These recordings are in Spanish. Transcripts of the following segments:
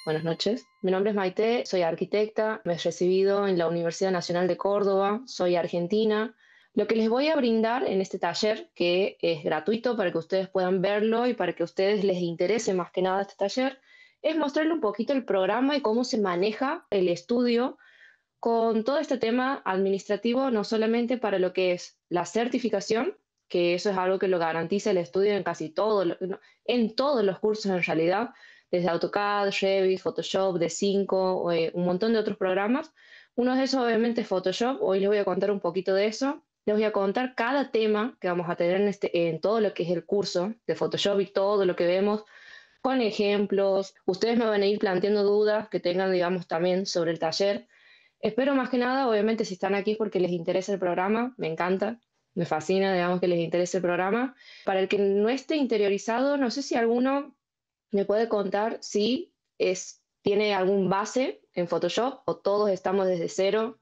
Buenas noches. Mi nombre es Maite, soy arquitecta, me he recibido en la Universidad Nacional de Córdoba, soy argentina. Lo que les voy a brindar en este taller, que es gratuito para que ustedes puedan verlo y para que a ustedes les interese más que nada este taller, es mostrarle un poquito el programa y cómo se maneja el estudio con todo este tema administrativo, no solamente para lo que es la certificación, que eso es algo que lo garantiza el estudio en casi todo, no, en todos los cursos en realidad, desde AutoCAD, Revit, Photoshop, D5, un montón de otros programas. Uno de esos obviamente es Photoshop, hoy les voy a contar un poquito de eso. Les voy a contar cada tema que vamos a tener en todo lo que es el curso de Photoshop y todo lo que vemos con ejemplos. Ustedes me van a ir planteando dudas que tengan, digamos, también sobre el taller. Espero más que nada, obviamente, si están aquí es porque les interesa el programa, me encanta, me fascina, digamos, que les interese el programa. Para el que no esté interiorizado, no sé si alguno me puede contar si tiene algún base en Photoshop o todos estamos desde cero,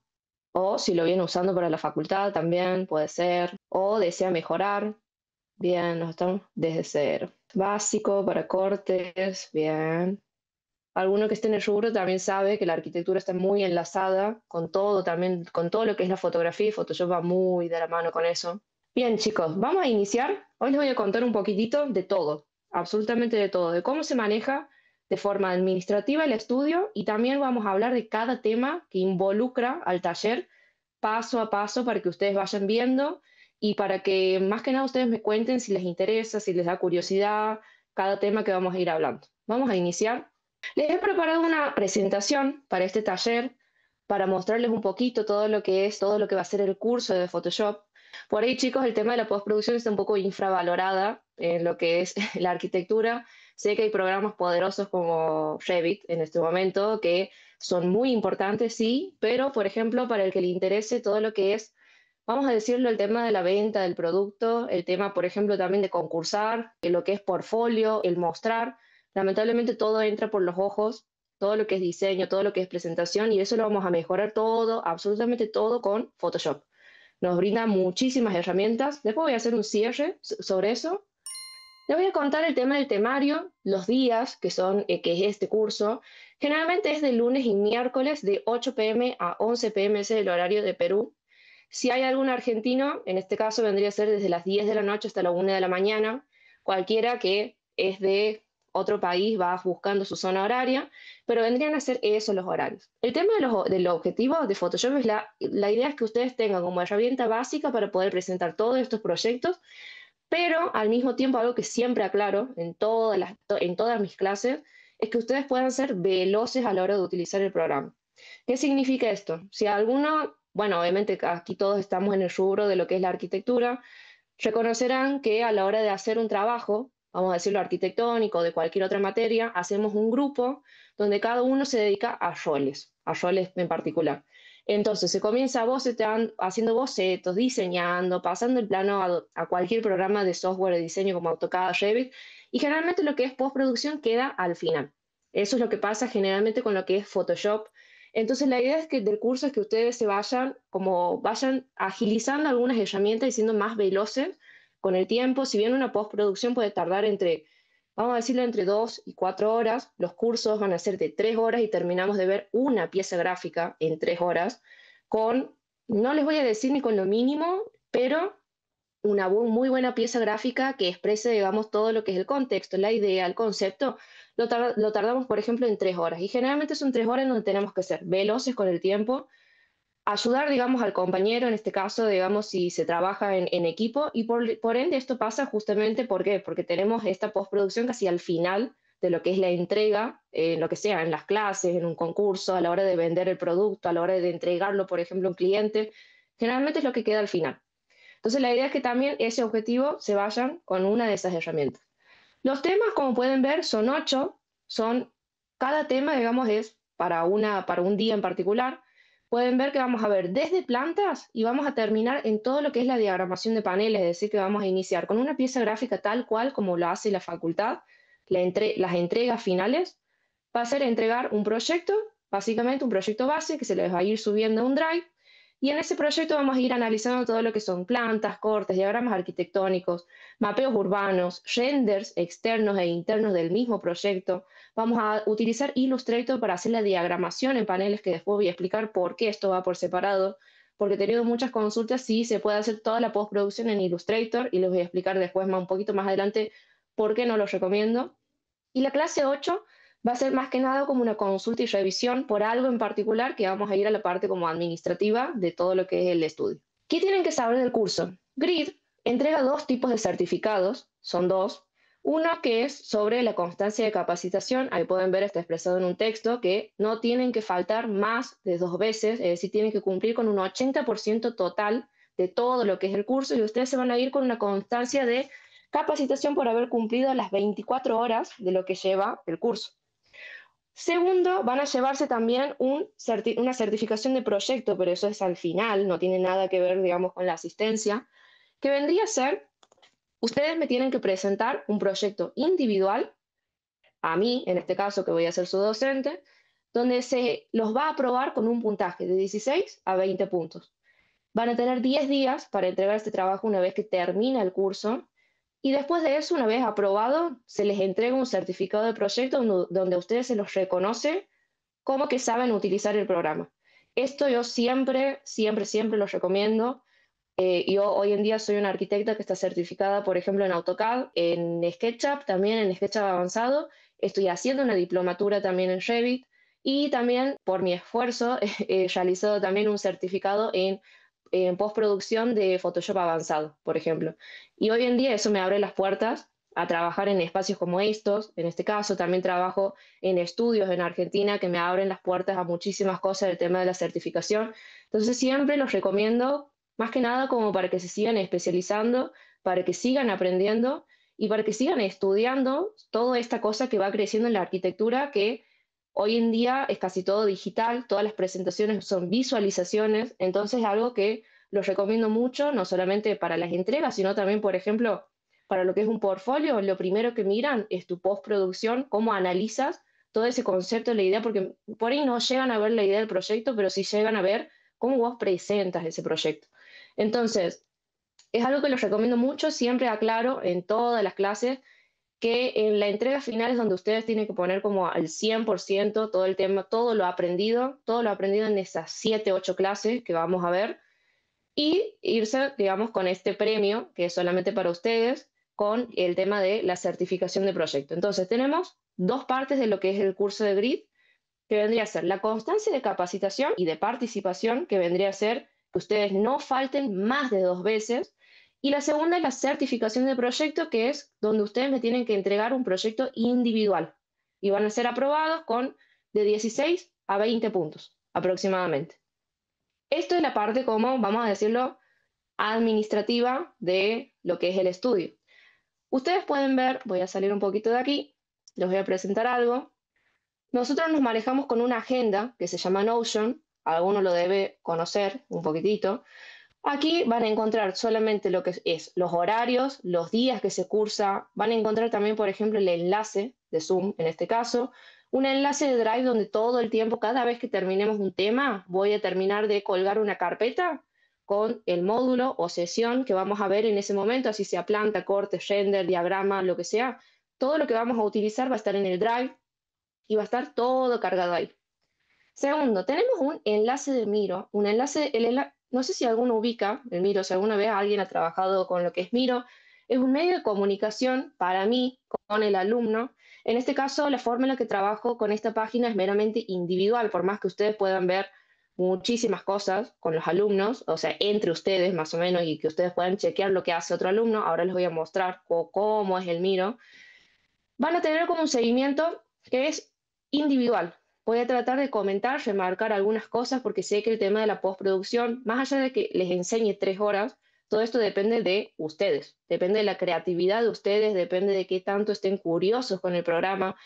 o si lo viene usando para la facultad también puede ser, o desea mejorar. Bien, nos estamos desde cero. Básico para cortes, bien. Alguno que esté en el rubro también sabe que la arquitectura está muy enlazada con todo, también con todo lo que es la fotografía y Photoshop va muy de la mano con eso. Bien, chicos, vamos a iniciar. Hoy les voy a contar un poquitito de todo, absolutamente de todo, de cómo se maneja de forma administrativa el estudio y también vamos a hablar de cada tema que involucra al taller paso a paso para que ustedes vayan viendo y para que más que nada ustedes me cuenten si les interesa, si les da curiosidad, cada tema que vamos a ir hablando. Vamos a iniciar. Les he preparado una presentación para este taller para mostrarles un poquito todo lo que es, todo lo que va a ser el curso de Photoshop. Por ahí, chicos, el tema de la postproducción está un poco infravalorada en lo que es la arquitectura. Sé que hay programas poderosos como Revit en este momento que son muy importantes, sí, pero, por ejemplo, para el que le interese todo lo que es, vamos a decirlo, el tema de la venta del producto, el tema, por ejemplo, también de concursar, lo que es portfolio, el mostrar. Lamentablemente todo entra por los ojos, todo lo que es diseño, todo lo que es presentación, y eso lo vamos a mejorar todo, absolutamente todo con Photoshop. Nos brinda muchísimas herramientas. Después voy a hacer un cierre sobre eso. Les voy a contar el tema del temario, los días que es este curso. Generalmente es de lunes y miércoles de 8 p.m. a 11 p.m. Ese es el horario de Perú. Si hay algún argentino, en este caso vendría a ser desde las 10 de la noche hasta la 1 de la mañana. Cualquiera que es de otro país va buscando su zona horaria, pero vendrían a ser esos los horarios. El tema del objetivo de Photoshop es la idea es que ustedes tengan como herramienta básica para poder presentar todos estos proyectos, pero al mismo tiempo algo que siempre aclaro en todas mis clases es que ustedes puedan ser veloces a la hora de utilizar el programa. ¿Qué significa esto? Si alguno, bueno, obviamente aquí todos estamos en el rubro de lo que es la arquitectura, reconocerán que a la hora de hacer un trabajo, vamos a decirlo arquitectónico, de cualquier otra materia, hacemos un grupo donde cada uno se dedica a roles en particular. Entonces se comienza haciendo bocetos, diseñando, pasando el plano a cualquier programa de software de diseño como AutoCAD, Revit, y generalmente lo que es postproducción queda al final. Eso es lo que pasa generalmente con lo que es Photoshop. Entonces la idea es que del curso es que ustedes vayan agilizando algunas herramientas y siendo más veloces con el tiempo. Si bien una postproducción puede tardar vamos a decirlo, entre 2 y 4 horas, los cursos van a ser de 3 horas y terminamos de ver una pieza gráfica en 3 horas no les voy a decir ni con lo mínimo, pero una muy buena pieza gráfica que exprese, digamos, todo lo que es el contexto, la idea, el concepto, lo tardamos, por ejemplo, en 3 horas. Y generalmente son 3 horas en donde tenemos que ser veloces con el tiempo, ayudar, digamos, al compañero, en este caso, digamos, si se trabaja en equipo, y por ende esto pasa justamente, ¿por qué? Porque tenemos esta postproducción casi al final de lo que es la entrega, lo que sea, en las clases, en un concurso, a la hora de vender el producto, a la hora de entregarlo, por ejemplo, a un cliente, generalmente es lo que queda al final. Entonces la idea es que también ese objetivo se vayan con una de esas herramientas. Los temas, como pueden ver, son 8, cada tema, digamos, es para un día en particular. Pueden ver que vamos a ver desde plantas y vamos a terminar en todo lo que es la diagramación de paneles, es decir, que vamos a iniciar con una pieza gráfica tal cual como lo hace la facultad, las entregas finales, va a ser entregar un proyecto, básicamente un proyecto base que se les va a ir subiendo a un drive, Y en ese proyecto vamos a ir analizando todo lo que son plantas, cortes, diagramas arquitectónicos, mapeos urbanos, renders externos e internos del mismo proyecto. Vamos a utilizar Illustrator para hacer la diagramación en paneles, que después voy a explicar por qué esto va por separado, porque he tenido muchas consultas si se puede hacer toda la postproducción en Illustrator, y les voy a explicar después un poquito más adelante por qué no los recomiendo. Y la clase 8 va a ser más que nada como una consulta y revisión por algo en particular, que vamos a ir a la parte como administrativa de todo lo que es el estudio. ¿Qué tienen que saber del curso? Grid entrega dos tipos de certificados, son dos. Uno que es sobre la constancia de capacitación, ahí pueden ver, está expresado en un texto, que no tienen que faltar más de 2 veces, es decir, tienen que cumplir con un 80% total de todo lo que es el curso, y ustedes se van a ir con una constancia de capacitación por haber cumplido las 24 horas de lo que lleva el curso. Segundo, van a llevarse también una certificación de proyecto, pero eso es al final, no tiene nada que ver, digamos, con la asistencia, que vendría a ser, ustedes me tienen que presentar un proyecto individual, a mí, en este caso, que voy a ser su docente, donde se los va a aprobar con un puntaje de 16 a 20 puntos. Van a tener 10 días para entregar este trabajo una vez que termina el curso, y después de eso, una vez aprobado, se les entrega un certificado de proyecto donde a ustedes se los reconoce como que saben utilizar el programa. Esto yo siempre, siempre, siempre los recomiendo. Yo hoy en día soy una arquitecta que está certificada, por ejemplo, en AutoCAD, en SketchUp, también en SketchUp avanzado. Estoy haciendo una diplomatura también en Revit, y también por mi esfuerzo he realizado también un certificado en postproducción de Photoshop avanzado, por ejemplo. Y hoy en día eso me abre las puertas a trabajar en espacios como estos. En este caso también trabajo en estudios en Argentina que me abren las puertas a muchísimas cosas del tema de la certificación. Entonces siempre los recomiendo, más que nada como para que se sigan especializando, para que sigan aprendiendo y para que sigan estudiando toda esta cosa que va creciendo en la arquitectura, que hoy en día es casi todo digital, todas las presentaciones son visualizaciones. Entonces algo que los recomiendo mucho, no solamente para las entregas, sino también, por ejemplo, para lo que es un portfolio. Lo primero que miran es tu postproducción, cómo analizas todo ese concepto, la idea, porque por ahí no llegan a ver la idea del proyecto, pero sí llegan a ver cómo vos presentas ese proyecto. Entonces, es algo que los recomiendo mucho, siempre aclaro en todas las clases que en la entrega final es donde ustedes tienen que poner como al 100% todo el tema, todo lo aprendido en esas 7, 8 clases que vamos a ver, y irse, digamos, con este premio que es solamente para ustedes, con el tema de la certificación de proyecto. Entonces, tenemos dos partes de lo que es el curso de GRID, que vendría a ser la constancia de capacitación y de participación, que vendría a ser que ustedes no falten más de 2 veces. Y la segunda es la certificación de proyecto, que es donde ustedes me tienen que entregar un proyecto individual. Y van a ser aprobados con de 16 a 20 puntos aproximadamente. Esto es la parte, como vamos a decirlo, administrativa de lo que es el estudio. Ustedes pueden ver, voy a salir un poquito de aquí, les voy a presentar algo. Nosotros nos manejamos con una agenda que se llama Notion, alguno lo debe conocer un poquitito. Aquí van a encontrar solamente lo que es los horarios, los días que se cursa. Van a encontrar también, por ejemplo, el enlace de Zoom, en este caso, un enlace de Drive donde todo el tiempo, cada vez que terminemos un tema, voy a terminar de colgar una carpeta con el módulo o sesión que vamos a ver en ese momento, así sea planta, corte, render, diagrama, lo que sea. Todo lo que vamos a utilizar va a estar en el Drive y va a estar todo cargado ahí. Segundo, tenemos un enlace de Miro, no sé si alguno ubica el Miro, si alguna vez alguien ha trabajado con lo que es Miro. Es un medio de comunicación para mí con el alumno. En este caso, la forma en la que trabajo con esta página es meramente individual, por más que ustedes puedan ver muchísimas cosas con los alumnos, o sea, entre ustedes más o menos, y que ustedes puedan chequear lo que hace otro alumno. Ahora les voy a mostrar cómo es el Miro. Van a tener como un seguimiento que es individual. Voy a tratar de comentar, remarcar algunas cosas, porque sé que el tema de la postproducción, más allá de que les enseñe 3 horas, todo esto depende de ustedes, depende de la creatividad de ustedes, depende de qué tanto estén curiosos con el programa.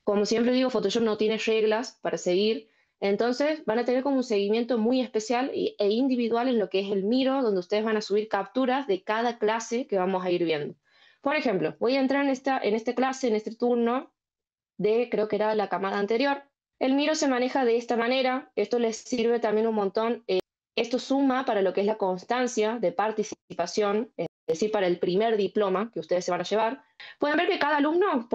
Como siempre digo, Photoshop no tiene reglas para seguir, entonces van a tener como un seguimiento muy especial e individual en lo que es el Miro, donde ustedes van a subir capturas de cada clase que vamos a ir viendo. Por ejemplo, voy a entrar en esta clase, en este turno de, creo que era la camada anterior. El Miro se maneja de esta manera. Esto les sirve también un montón Esto suma para lo que es la constancia de participación, es decir, para el primer diploma que ustedes se van a llevar. Pueden ver que cada alumno,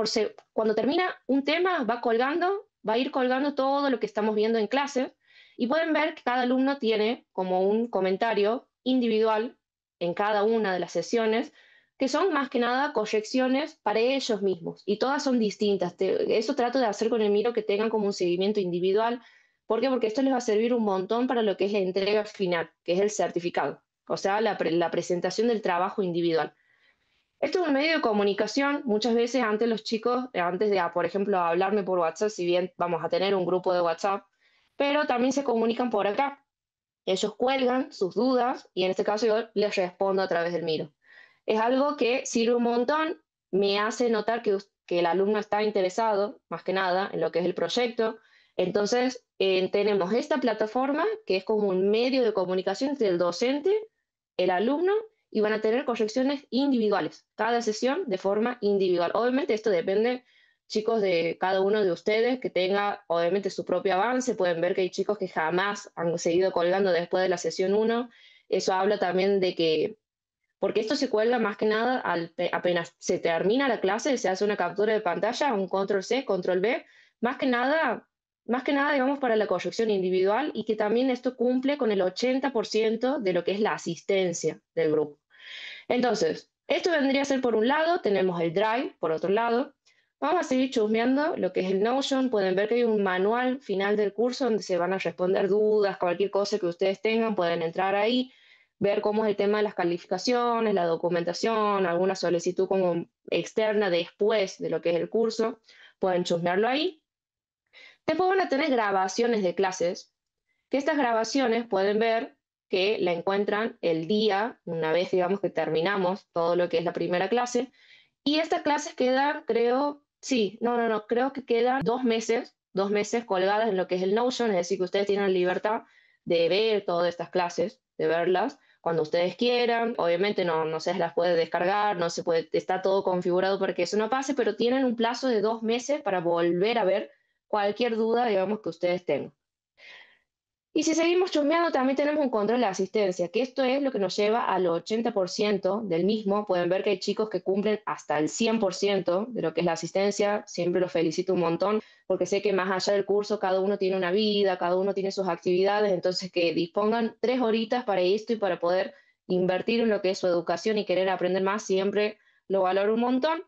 cuando termina un tema, va a ir colgando todo lo que estamos viendo en clase, y pueden ver que cada alumno tiene como un comentario individual en cada una de las sesiones, que son más que nada correcciones para ellos mismos, y todas son distintas. Eso trato de hacer con el Miro, que tengan como un seguimiento individual. ¿Por qué? Porque esto les va a servir un montón para lo que es la entrega final, que es el certificado, o sea, la presentación del trabajo individual. Esto es un medio de comunicación. Muchas veces antes los chicos, antes de, por ejemplo, hablarme por WhatsApp, si bien vamos a tener un grupo de WhatsApp, pero también se comunican por acá. Ellos cuelgan sus dudas y en este caso yo les respondo a través del Miro. Es algo que sirve un montón, me hace notar que el alumno está interesado, más que nada, en lo que es el proyecto. Entonces, tenemos esta plataforma que es como un medio de comunicación entre el docente, el alumno, y van a tener correcciones individuales, cada sesión de forma individual. Obviamente esto depende, chicos, de cada uno de ustedes, que tenga obviamente su propio avance. Pueden ver que hay chicos que jamás han seguido colgando después de la sesión 1. Eso habla también de que, porque esto se cuelga más que nada apenas se termina la clase, se hace una captura de pantalla, un control C, control V, más que nada, digamos, para la corrección individual, y que también esto cumple con el 80% de lo que es la asistencia del grupo. Entonces, esto vendría a ser por un lado. Tenemos el Drive por otro lado. Vamos a seguir chusmeando lo que es el Notion. Pueden ver que hay un manual final del curso donde se van a responder dudas, cualquier cosa que ustedes tengan, pueden entrar ahí, ver cómo es el tema de las calificaciones, la documentación, alguna solicitud como externa después de lo que es el curso, pueden chusmearlo ahí. Después van a tener grabaciones de clases, que estas grabaciones pueden ver que la encuentran el día, una vez, digamos, que terminamos todo lo que es la primera clase, y estas clases quedan, creo, sí, no, creo que quedan 2 meses colgadas en lo que es el Notion. Es decir, que ustedes tienen la libertad de ver todas estas clases, de verlas cuando ustedes quieran. Obviamente no se las puede descargar, no se puede, está todo configurado para que eso no pase, pero tienen un plazo de 2 meses para volver a ver cualquier duda, digamos, que ustedes tengan. Y si seguimos chusmeando, también tenemos un control de asistencia, que esto es lo que nos lleva al 80% del mismo. Pueden ver que hay chicos que cumplen hasta el 100% de lo que es la asistencia. Siempre los felicito un montón, porque sé que más allá del curso cada uno tiene una vida, cada uno tiene sus actividades. Entonces, que dispongan 3 horitas para esto y para poder invertir en lo que es su educación y querer aprender más, siempre lo valoro un montón.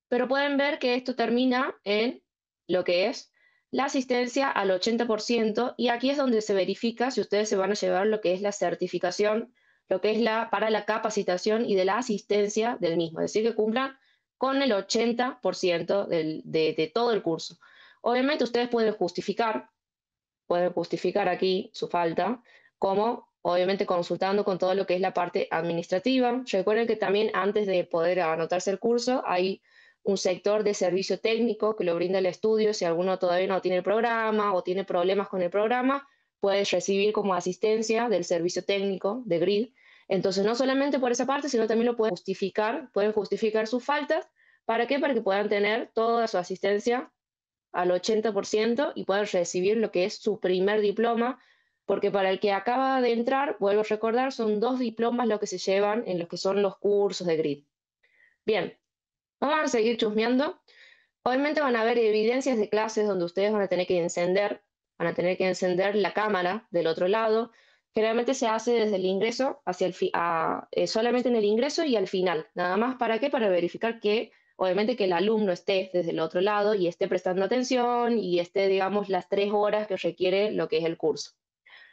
Pero pueden ver que esto termina en lo que es la asistencia al 80%, y aquí es donde se verifica si ustedes se van a llevar lo que es la certificación, lo que es para la capacitación y de la asistencia del mismo, es decir, que cumplan con el 80% de todo el curso. Obviamente ustedes pueden justificar aquí su falta, como obviamente consultando con todo lo que es la parte administrativa. Recuerden que también antes de poder anotarse el curso hay un sector de servicio técnico que lo brinda el estudio. Si alguno todavía no tiene el programa o tiene problemas con el programa, puede recibir como asistencia del servicio técnico de GRID. Entonces, no solamente por esa parte, sino también lo pueden justificar sus faltas. ¿Para qué? Para que puedan tener toda su asistencia al 80% y puedan recibir lo que es su primer diploma, porque para el que acaba de entrar, vuelvo a recordar, son 2 diplomas lo que se llevan en los que son los cursos de GRID. Bien, vamos a seguir chusmeando. Obviamente van a haber evidencias de clases donde ustedes van a tener que encender la cámara del otro lado. Generalmente se hace desde el ingreso hacia solamente en el ingreso y al final. Nada más, ¿para qué? Para verificar que, obviamente, que el alumno esté desde el otro lado y esté prestando atención y esté, digamos, las 3 horas que requiere lo que es el curso.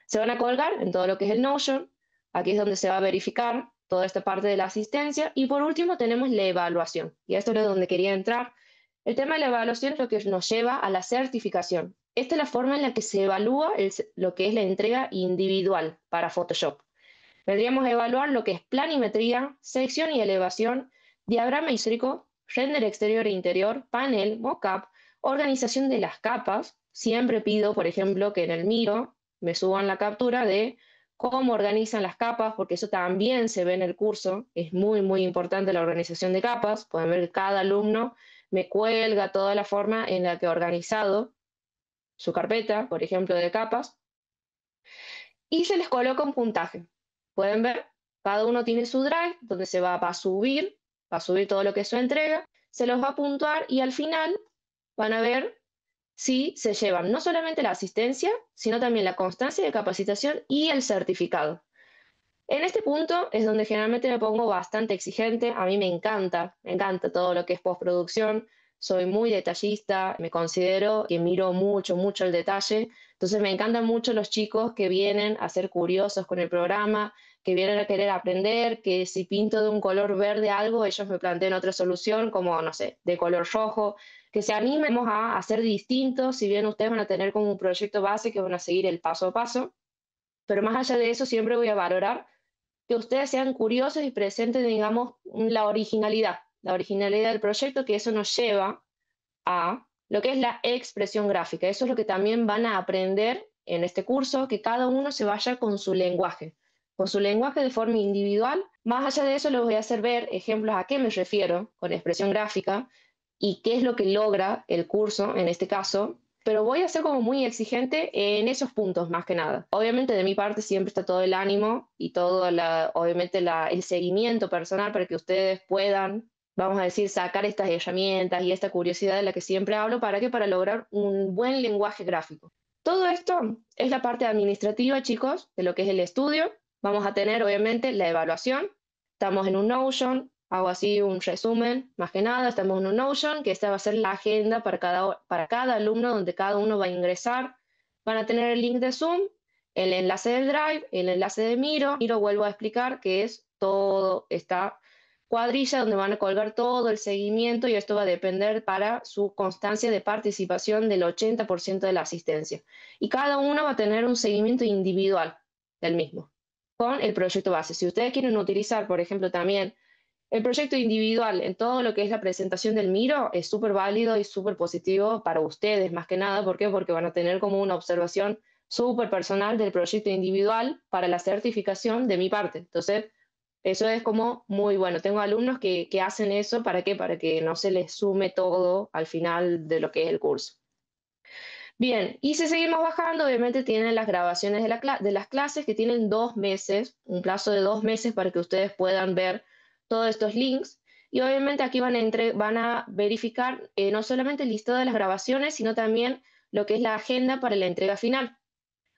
Se van a colgar en todo lo que es el Notion. Aquí es donde se va a verificar toda esta parte de la asistencia. Y por último tenemos la evaluación. Y esto es donde quería entrar. El tema de la evaluación es lo que nos lleva a la certificación. Esta es la forma en la que se evalúa lo que es la entrega individual para Photoshop. Vendríamos a evaluar lo que es planimetría, sección y elevación, diagrama histórico, render exterior e interior, panel, mockup, organización de las capas. Siempre pido, por ejemplo, que en el Miro me suban la captura de cómo organizan las capas, porque eso también se ve en el curso. Es muy, muy importante la organización de capas. Pueden ver que cada alumno me cuelga toda la forma en la que ha organizado su carpeta, por ejemplo, de capas. y se les coloca un puntaje. Pueden ver, cada uno tiene su drive donde va a subir todo lo que es su entrega, se los va a puntuar y al final van a ver si se llevan no solamente la asistencia, sino también la constancia de capacitación y el certificado. En este punto es donde generalmente me pongo bastante exigente. A mí me encanta todo lo que es postproducción. Soy muy detallista, me considero que miro mucho, mucho el detalle. Entonces me encantan mucho los chicos que vienen a ser curiosos con el programa, que vienen a querer aprender, que si pinto de un color verde algo, ellos me plantean otra solución, como, no sé, de color rojo, que se animemos a hacer distintos, si bien ustedes van a tener como un proyecto base que van a seguir el paso a paso, pero más allá de eso siempre voy a valorar que ustedes sean curiosos y presenten, digamos, la originalidad del proyecto, que eso nos lleva a lo que es la expresión gráfica. Eso es lo que también van a aprender en este curso, que cada uno se vaya con su lenguaje de forma individual. Más allá de eso, les voy a hacer ver ejemplos a qué me refiero con expresión gráfica y qué es lo que logra el curso en este caso, pero voy a ser como muy exigente en esos puntos más que nada. Obviamente de mi parte siempre está todo el ánimo y todo obviamente el seguimiento personal para que ustedes puedan, vamos a decir, sacar estas herramientas y esta curiosidad de la que siempre hablo, ¿para qué? Para lograr un buen lenguaje gráfico. Todo esto es la parte administrativa, chicos, de lo que es el estudio. Vamos a tener obviamente la evaluación. Estamos en un Notion, hago así un resumen, más que nada, estamos en un Notion, que esta va a ser la agenda para cada alumno, donde cada uno va a ingresar. Van a tener el link de Zoom, el enlace del Drive, el enlace de Miro. Miro, vuelvo a explicar, que es todo esta cuadrilla donde van a colgar todo el seguimiento y esto va a depender para su constancia de participación del 80% de la asistencia. Y cada uno va a tener un seguimiento individual del mismo, con el proyecto base. Si ustedes quieren utilizar, por ejemplo, también el proyecto individual en todo lo que es la presentación del Miro, es súper válido y súper positivo para ustedes, más que nada. ¿Por qué? Porque van a tener como una observación súper personal del proyecto individual para la certificación de mi parte. Entonces, eso es como muy bueno. Tengo alumnos que hacen eso, ¿para qué? Para que no se les sume todo al final de lo que es el curso. Bien, y si seguimos bajando, obviamente tienen las grabaciones de las clases que tienen 2 meses, un plazo de 2 meses para que ustedes puedan ver todos estos links. Y obviamente aquí van a verificar no solamente el listado de las grabaciones, sino también lo que es la agenda para la entrega final.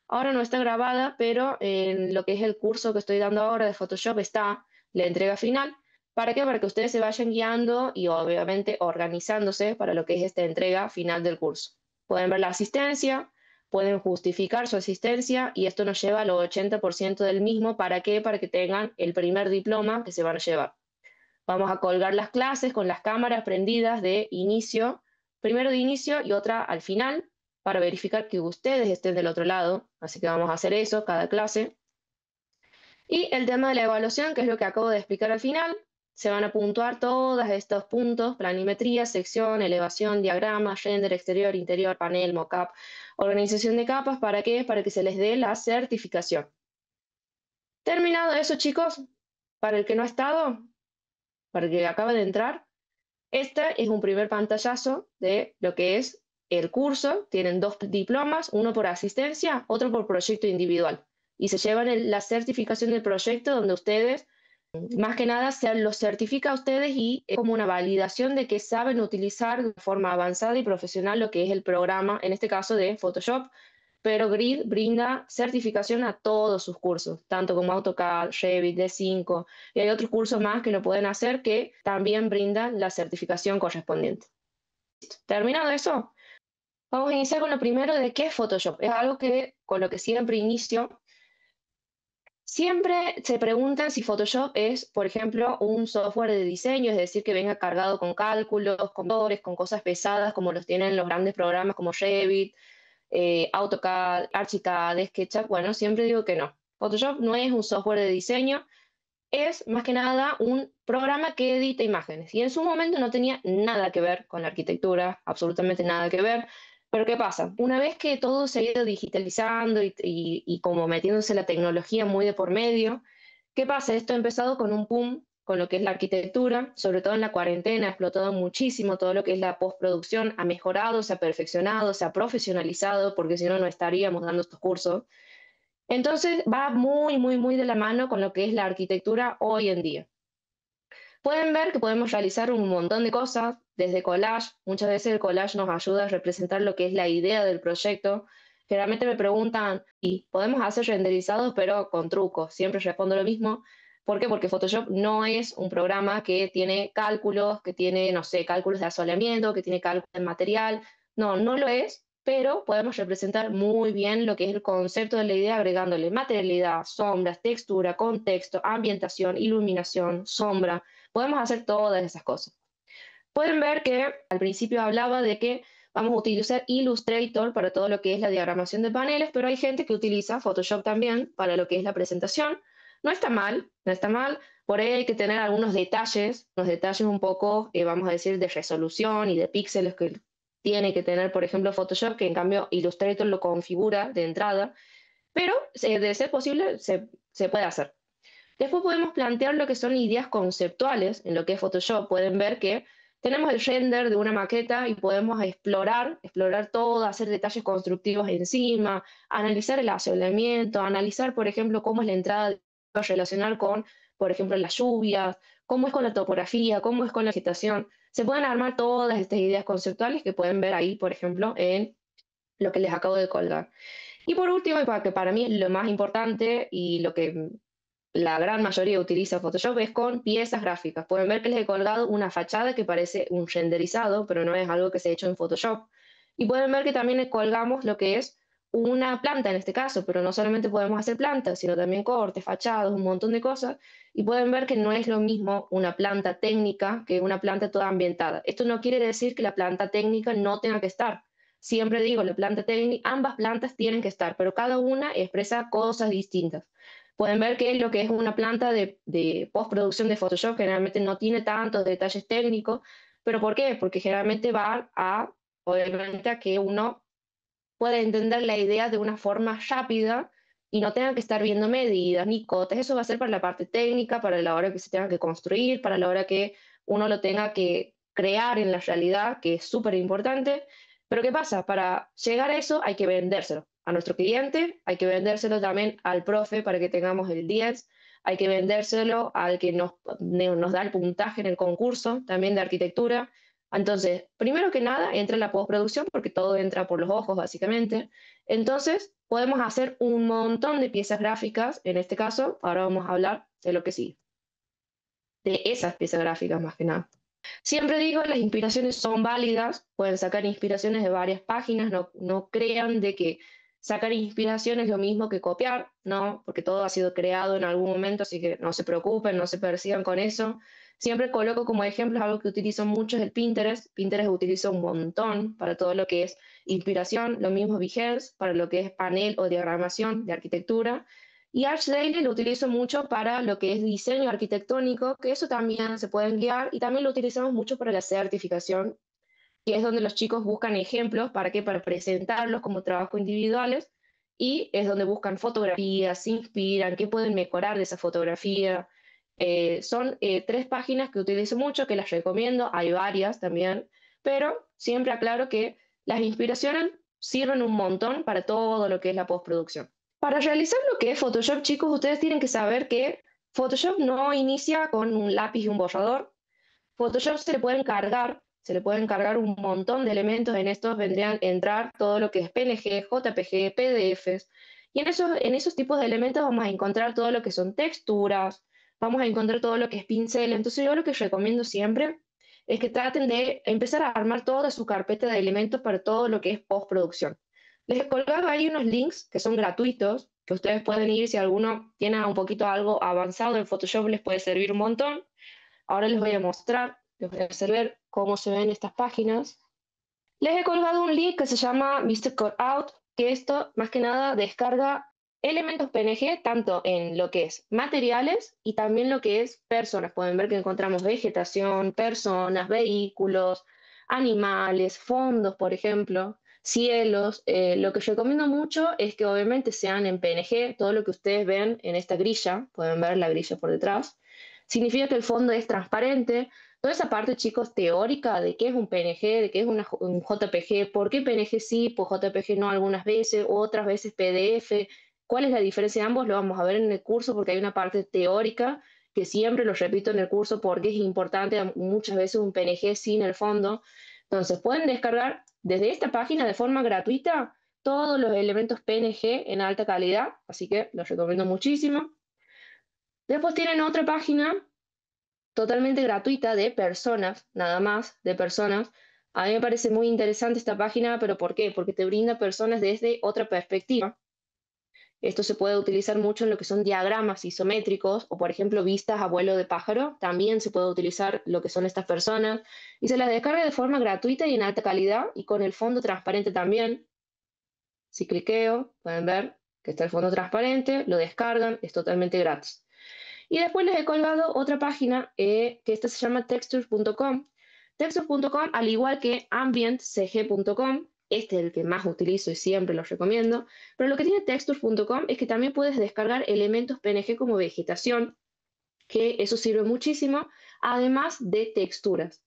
Ahora no está grabada, pero en lo que es el curso que estoy dando ahora de Photoshop está la entrega final. ¿Para qué? Para que ustedes se vayan guiando y obviamente organizándose para lo que es esta entrega final del curso. Pueden ver la asistencia, pueden justificar su asistencia y esto nos lleva al 80% del mismo. ¿Para qué? Para que tengan el primer diploma que se van a llevar. Vamos a colgar las clases con las cámaras prendidas de inicio, primero de inicio y otra al final, para verificar que ustedes estén del otro lado. Así que vamos a hacer eso cada clase. Y el tema de la evaluación, que es lo que acabo de explicar al final, se van a puntuar todos estos puntos: planimetría, sección, elevación, diagrama, render, exterior, interior, panel, mockup, organización de capas. ¿Para qué? Para que se les dé la certificación. Terminado eso, chicos, para el que no ha estado, para el que acaba de entrar, este es un primer pantallazo de lo que es el curso. Tienen 2 diplomas, uno por asistencia, otro por proyecto individual. Y se llevan la certificación del proyecto, donde ustedes, más que nada, se los certifica a ustedes y es como una validación de que saben utilizar de forma avanzada y profesional lo que es el programa, en este caso de Photoshop. Pero Grid brinda certificación a todos sus cursos, tanto como AutoCAD, Revit, D5, y hay otros cursos más que lo pueden hacer que también brindan la certificación correspondiente. Terminado eso, vamos a iniciar con lo primero de qué es Photoshop. Es algo que con lo que siempre inicio. Siempre se preguntan si Photoshop es, por ejemplo, un software de diseño, es decir, que venga cargado con cálculos, con colores, con cosas pesadas como los tienen los grandes programas como Revit, AutoCAD, Archicad, SketchUp. Bueno, siempre digo que no. Photoshop no es un software de diseño, es más que nada un programa que edita imágenes. Y en su momento no tenía nada que ver con la arquitectura, absolutamente nada que ver. Pero ¿qué pasa? Una vez que todo se ha ido digitalizando y como metiéndose la tecnología muy de por medio, ¿qué pasa? Esto ha empezado con un boom con lo que es la arquitectura, sobre todo en la cuarentena, ha explotado muchísimo todo lo que es la postproducción, ha mejorado, se ha perfeccionado, se ha profesionalizado, porque si no, no estaríamos dando estos cursos. Entonces va muy, muy, muy de la mano con lo que es la arquitectura hoy en día. Pueden ver que podemos realizar un montón de cosas, desde collage. Muchas veces el collage nos ayuda a representar lo que es la idea del proyecto. Generalmente me preguntan, ¿y podemos hacer renderizados pero con trucos? Siempre respondo lo mismo. ¿Por qué? Porque Photoshop no es un programa que tiene cálculos, que tiene, no sé, cálculos de asoleamiento, que tiene cálculos de material. No, no lo es, pero podemos representar muy bien lo que es el concepto de la idea agregándole materialidad, sombras, textura, contexto, ambientación, iluminación, sombra. Podemos hacer todas esas cosas. Pueden ver que al principio hablaba de que vamos a utilizar Illustrator para todo lo que es la diagramación de paneles, pero hay gente que utiliza Photoshop también para lo que es la presentación. No está mal, no está mal. Por ahí hay que tener algunos detalles, unos detalles un poco, vamos a decir, de resolución y de píxeles que tiene que tener, por ejemplo, Photoshop, que en cambio Illustrator lo configura de entrada, pero de ser posible se puede hacer. Después podemos plantear lo que son ideas conceptuales en lo que es Photoshop. Pueden ver que tenemos el render de una maqueta y podemos explorar todo, hacer detalles constructivos encima, analizar el asoleamiento, analizar, por ejemplo, cómo es la entrada relacionar con, por ejemplo, las lluvias, cómo es con la topografía, cómo es con la vegetación. Se pueden armar todas estas ideas conceptuales que pueden ver ahí, por ejemplo, en lo que les acabo de colgar. Y por último, y para que para mí es lo más importante y lo que la gran mayoría utiliza Photoshop es con piezas gráficas. Pueden ver que les he colgado una fachada que parece un renderizado, pero no es algo que se ha hecho en Photoshop. Y pueden ver que también le colgamos lo que es una planta en este caso, pero no solamente podemos hacer plantas, sino también cortes, fachados, un montón de cosas. Y pueden ver que no es lo mismo una planta técnica que una planta toda ambientada. Esto no quiere decir que la planta técnica no tenga que estar. Siempre digo, la planta técnica, ambas plantas tienen que estar, pero cada una expresa cosas distintas. Pueden ver que lo que es una planta de postproducción de Photoshop generalmente no tiene tantos detalles técnicos, pero ¿por qué? Porque generalmente va a, obviamente, a que uno pueda entender la idea de una forma rápida y no tenga que estar viendo medidas ni cotas. Eso va a ser para la parte técnica, para la hora que se tenga que construir, para la hora que uno lo tenga que crear en la realidad, que es súper importante. Pero ¿qué pasa? Para llegar a eso hay que vendérselo a nuestro cliente, hay que vendérselo también al profe para que tengamos el 10, hay que vendérselo al que nos da el puntaje en el concurso también de arquitectura. Entonces, primero que nada, entra la postproducción porque todo entra por los ojos, básicamente. Entonces, podemos hacer un montón de piezas gráficas. En este caso, ahora vamos a hablar de lo que sí, de esas piezas gráficas más que nada. Siempre digo, las inspiraciones son válidas, pueden sacar inspiraciones de varias páginas, no crean de que sacar inspiración es lo mismo que copiar, no, porque todo ha sido creado en algún momento, así que no se preocupen, no se persigan con eso. Siempre coloco como ejemplo algo que utilizo mucho es el Pinterest. Pinterest utilizo un montón para todo lo que es inspiración, lo mismo Behance para lo que es panel o diagramación de arquitectura. Y Archdaily lo utilizo mucho para lo que es diseño arquitectónico, que eso también se pueden guiar, y también lo utilizamos mucho para la certificación, que es donde los chicos buscan ejemplos, ¿para qué? Para presentarlos como trabajos individuales, y es donde buscan fotografías, se inspiran, qué pueden mejorar de esa fotografía. Son 3 páginas que utilizo mucho, que las recomiendo, hay varias también, pero siempre aclaro que las inspiraciones sirven un montón para todo lo que es la postproducción. Para realizar lo que es Photoshop, chicos, ustedes tienen que saber que Photoshop no inicia con un lápiz y un borrador. Photoshop se le pueden cargar un montón de elementos. En estos vendrían a entrar todo lo que es PNG, JPG, PDFs. Y en esos tipos de elementos vamos a encontrar todo lo que son texturas, vamos a encontrar todo lo que es pincel. Entonces yo lo que recomiendo siempre es que traten de empezar a armar toda su carpeta de elementos para todo lo que es postproducción. Les he colgado ahí unos links que son gratuitos, que ustedes pueden ir si alguno tiene un poquito algo avanzado en Photoshop, les puede servir un montón. Ahora les voy a mostrar, les voy a hacer ver cómo se ven estas páginas. Les he colgado un link que se llama Mr. Cutout, que esto más que nada descarga elementos PNG tanto en lo que es materiales y también lo que es personas. Pueden ver que encontramos vegetación, personas, vehículos, animales, fondos, por ejemplo, cielos. Lo que recomiendo mucho es que obviamente sean en PNG, todo lo que ustedes ven en esta grilla, pueden ver la grilla por detrás. Significa que el fondo es transparente. Toda esa parte, chicos, teórica de qué es un PNG, de qué es un JPG, por qué PNG sí, por JPG no algunas veces, otras veces PDF, ¿Cuál es la diferencia de ambos? Lo vamos a ver en el curso porque hay una parte teórica que siempre lo repito en el curso porque es importante muchas veces un PNG sin el fondo. Entonces pueden descargar desde esta página de forma gratuita todos los elementos PNG en alta calidad, así que los recomiendo muchísimo. Después tienen otra página totalmente gratuita de personas, nada más, de personas. A mí me parece muy interesante esta página, pero ¿por qué? Porque te brinda personas desde otra perspectiva. Esto se puede utilizar mucho en lo que son diagramas isométricos o, por ejemplo, vistas a vuelo de pájaro. También se puede utilizar lo que son estas personas y se las descarga de forma gratuita y en alta calidad y con el fondo transparente también. Si cliqueo, pueden ver que está el fondo transparente, lo descargan, es totalmente gratis. Y después les he colgado otra página que esta se llama textures.com. Textures.com, al igual que ambientcg.com, este es el que más utilizo y siempre los recomiendo, pero lo que tiene textures.com es que también puedes descargar elementos PNG como vegetación, que eso sirve muchísimo, además de texturas.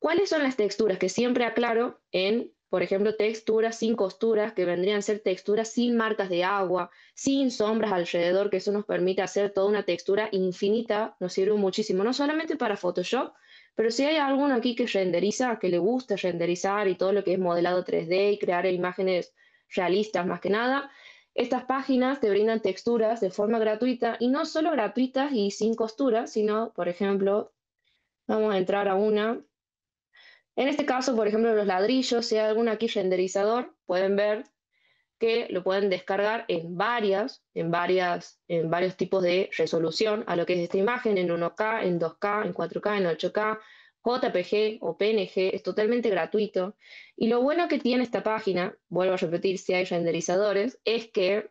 ¿Cuáles son las texturas? Que siempre aclaro en, por ejemplo, texturas sin costuras, que vendrían a ser texturas sin marcas de agua, sin sombras alrededor, que eso nos permite hacer toda una textura infinita, nos sirve muchísimo, no solamente para Photoshop, pero si hay alguno aquí que renderiza, que le gusta renderizar y todo lo que es modelado 3D y crear imágenes realistas más que nada, estas páginas te brindan texturas de forma gratuita y no solo gratuitas y sin costuras, sino, por ejemplo, vamos a entrar a una. En este caso, por ejemplo, los ladrillos, si hay algún aquí renderizador, pueden ver que lo pueden descargar en varios tipos de resolución a lo que es esta imagen, en 1K, en 2K, en 4K, en 8K, JPG o PNG, es totalmente gratuito. Y lo bueno que tiene esta página, vuelvo a repetir, si hay renderizadores, es que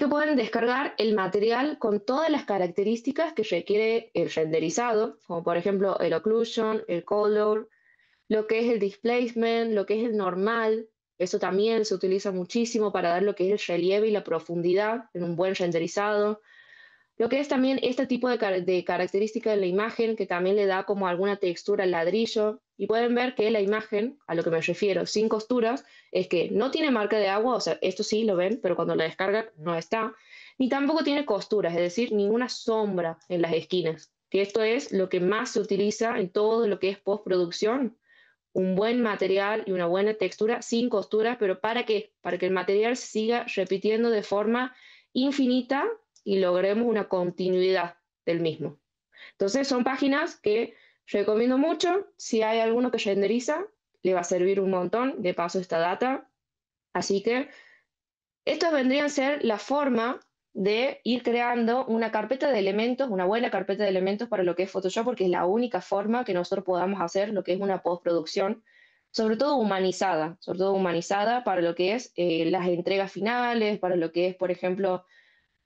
pueden descargar el material con todas las características que requiere el renderizado, como por ejemplo el occlusion, el color, lo que es el displacement, lo que es el normal, eso también se utiliza muchísimo para dar lo que es el relieve y la profundidad en un buen renderizado. Lo que es también este tipo de característica de la imagen que también le da como alguna textura al ladrillo. Y pueden ver que la imagen, a lo que me refiero, sin costuras, es que no tiene marca de agua, o sea, esto sí lo ven, pero cuando la descargan no está. Ni tampoco tiene costuras, es decir, ninguna sombra en las esquinas. Que esto es lo que más se utiliza en todo lo que es postproducción, un buen material y una buena textura sin costuras, pero ¿para qué? Para que el material se siga repitiendo de forma infinita y logremos una continuidad del mismo. Entonces son páginas que recomiendo mucho. Si hay alguno que renderiza, le va a servir un montón, de paso esta data. Así que estas vendrían a ser la forma de ir creando una carpeta de elementos, una buena carpeta de elementos para lo que es Photoshop, porque es la única forma que nosotros podamos hacer lo que es una postproducción, sobre todo humanizada para lo que es las entregas finales, para lo que es, por ejemplo,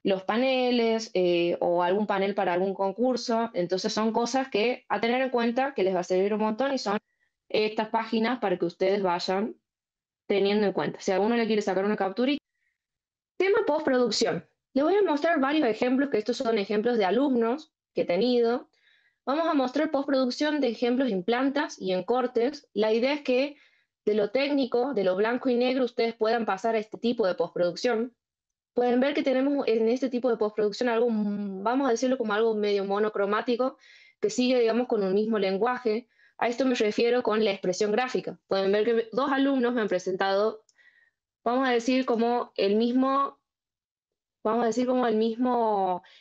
los paneles o algún panel para algún concurso. Entonces son cosas que a tener en cuenta que les va a servir un montón y son estas páginas para que ustedes vayan teniendo en cuenta. Si alguno le quiere sacar una captura. Tema postproducción. Les voy a mostrar varios ejemplos, que estos son ejemplos de alumnos que he tenido. Vamos a mostrar postproducción de ejemplos en plantas y en cortes. La idea es que de lo técnico, de lo blanco y negro, ustedes puedan pasar a este tipo de postproducción. Pueden ver que tenemos en este tipo de postproducción algo, vamos a decirlo como algo medio monocromático, que sigue, digamos, con un mismo lenguaje. A esto me refiero con la expresión gráfica. Pueden ver que dos alumnos me han presentado, vamos a decir, como el mismo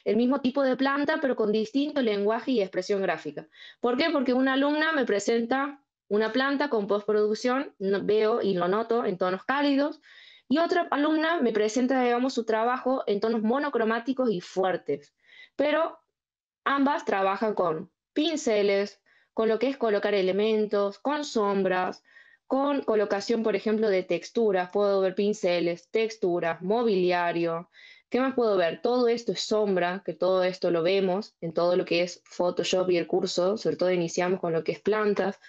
el mismo tipo de planta, pero con distinto lenguaje y expresión gráfica. ¿Por qué? Porque una alumna me presenta una planta con postproducción, veo y lo noto en tonos cálidos, y otra alumna me presenta, digamos, su trabajo en tonos monocromáticos y fuertes. Pero ambas trabajan con pinceles, con lo que es colocar elementos, con sombras, con colocación, por ejemplo, de texturas. Puedo ver pinceles, texturas, mobiliario. ¿Qué más puedo ver? Todo esto es sombra, que todo esto lo vemos en todo lo que es Photoshop y el curso, sobre todo iniciamos con lo que es plantas.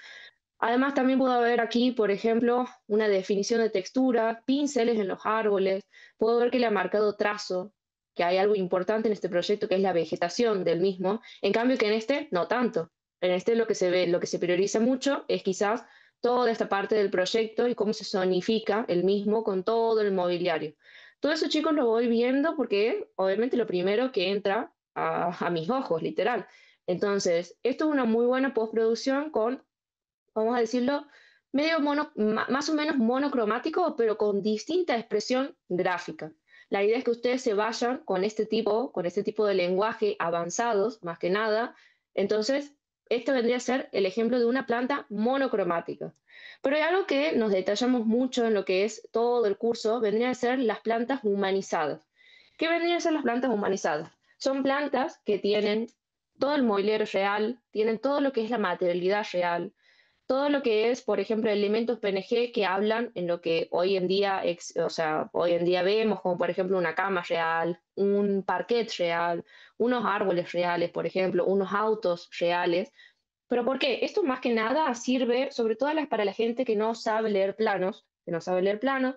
Además, también puedo ver aquí, por ejemplo, una definición de textura, pinceles en los árboles. Puedo ver que le ha marcado trazo, que hay algo importante en este proyecto que es la vegetación del mismo. En cambio que en este, no tanto. En este lo que se ve, lo que se prioriza mucho es quizás toda esta parte del proyecto y cómo se zonifica el mismo con todo el mobiliario. Todo eso, chicos, lo voy viendo porque obviamente lo primero que entra a mis ojos, literal. Entonces, esto es una muy buena postproducción con, vamos a decirlo, medio más o menos monocromático, pero con distinta expresión gráfica. La idea es que ustedes se vayan con este tipo de lenguaje avanzados, más que nada. Entonces, esto vendría a ser el ejemplo de una planta monocromática. Pero hay algo que nos detallamos mucho en lo que es todo el curso, vendría a ser las plantas humanizadas. ¿Qué vendrían a ser las plantas humanizadas? Son plantas que tienen todo el mobiliario real, tienen todo lo que es la materialidad real, todo lo que es, por ejemplo, elementos PNG que hablan en lo que hoy en día, o sea, hoy en día vemos, como por ejemplo una cama real, un parquet real, unos árboles reales, por ejemplo, unos autos reales. ¿Pero por qué? Esto más que nada sirve sobre todo para la gente que no sabe leer planos, que no sabe leer planos.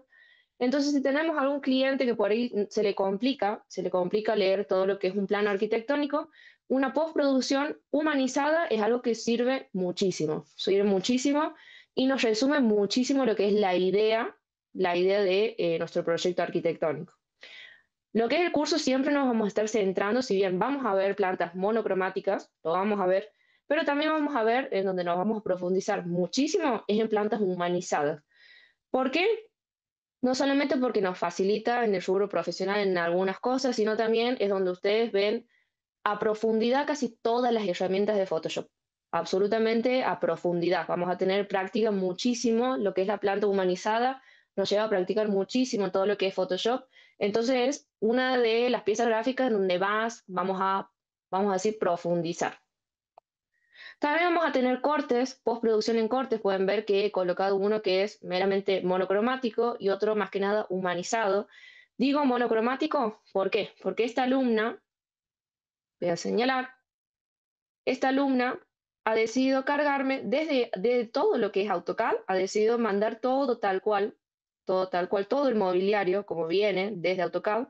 Entonces, si tenemos algún cliente que por ahí se le complica leer todo lo que es un plano arquitectónico, una postproducción humanizada es algo que sirve muchísimo y nos resume muchísimo lo que es la idea de nuestro proyecto arquitectónico. Lo que es el curso siempre nos vamos a estar centrando, si bien vamos a ver plantas monocromáticas, lo vamos a ver, pero también vamos a ver en donde nos vamos a profundizar muchísimo es en plantas humanizadas. ¿Por qué? No solamente porque nos facilita en el rubro profesional en algunas cosas, sino también es donde ustedes ven a profundidad casi todas las herramientas de Photoshop. Absolutamente a profundidad. Vamos a tener práctica muchísimo lo que es la planta humanizada, nos lleva a practicar muchísimo todo lo que es Photoshop. Entonces es una de las piezas gráficas donde más vamos a decir, profundizar. También vamos a tener cortes, postproducción en cortes. Pueden ver que he colocado uno que es meramente monocromático y otro más que nada humanizado. Digo monocromático, ¿por qué? Porque esta alumna, voy a señalar, esta alumna ha decidido cargarme de todo lo que es AutoCAD, ha decidido mandar todo tal cual, todo el mobiliario como viene desde AutoCAD,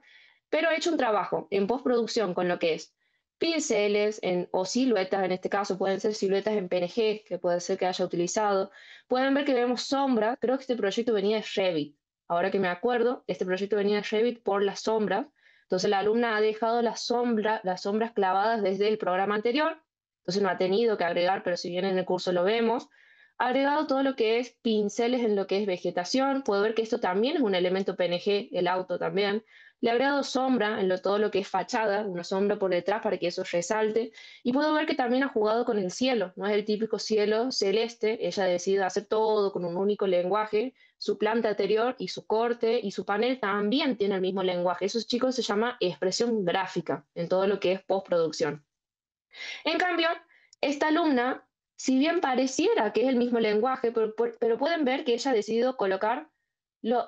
pero ha hecho un trabajo en postproducción con lo que es pinceles o siluetas, en este caso pueden ser siluetas en PNG, que puede ser que haya utilizado. Pueden ver que vemos sombra, creo que este proyecto venía de Revit. Ahora que me acuerdo, este proyecto venía de Revit por las sombras. Entonces la alumna ha dejado las sombras clavadas desde el programa anterior, entonces no ha tenido que agregar, pero si bien en el curso lo vemos. Ha agregado todo lo que es pinceles en lo que es vegetación. Puedo ver que esto también es un elemento PNG, el auto también. Le ha agregado sombra en todo lo que es fachada, una sombra por detrás para que eso resalte. Y puedo ver que también ha jugado con el cielo, no es el típico cielo celeste. Ella ha decidido hacer todo con un único lenguaje. Su planta anterior y su corte y su panel también tienen el mismo lenguaje. Eso, chicos, se llama expresión gráfica en todo lo que es postproducción. En cambio, esta alumna, si bien pareciera que es el mismo lenguaje, pero pueden ver que ella ha decidido colocar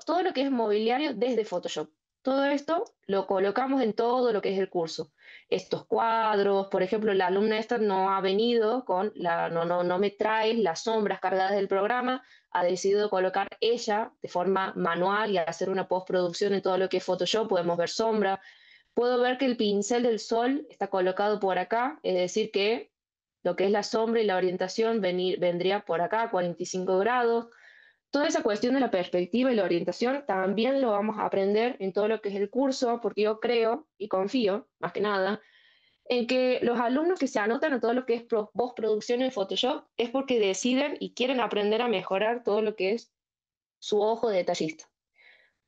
todo lo que es mobiliario desde Photoshop. Todo esto lo colocamos en todo lo que es el curso. Estos cuadros, por ejemplo, la alumna esta no ha venido no me trae las sombras cargadas del programa, ha decidido colocar ella de forma manual y hacer una postproducción en todo lo que es Photoshop. Podemos ver sombra. Puedo ver que el pincel del sol está colocado por acá, es decir, que lo que es la sombra y la orientación vendría por acá, 45 grados. Toda esa cuestión de la perspectiva y la orientación también lo vamos a aprender en todo lo que es el curso, porque yo creo y confío, más que nada, en que los alumnos que se anotan a todo lo que es postproducción en Photoshop es porque deciden y quieren aprender a mejorar todo lo que es su ojo de detallista.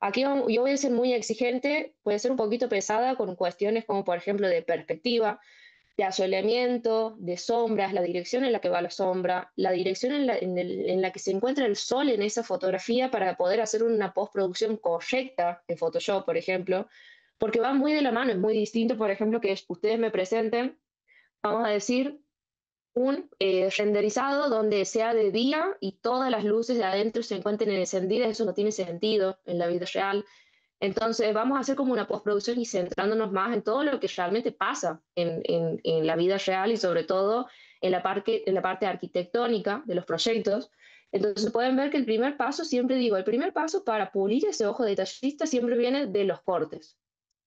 Aquí yo voy a ser muy exigente, puede ser un poquito pesada con cuestiones como por ejemplo de perspectiva, de asoleamiento, de sombras, la dirección en la que va la sombra, la dirección en la que se encuentra el sol en esa fotografía para poder hacer una postproducción correcta en Photoshop, por ejemplo, porque va muy de la mano, es muy distinto, por ejemplo, que ustedes me presenten, vamos a decir, un renderizado donde sea de día y todas las luces de adentro se encuentren encendidas, eso no tiene sentido en la vida real. Entonces vamos a hacer como una postproducción y centrándonos más en todo lo que realmente pasa en la vida real y sobre todo en la parte arquitectónica de los proyectos. Entonces pueden ver que el primer paso, siempre digo, el primer paso para pulir ese ojo detallista siempre viene de los cortes.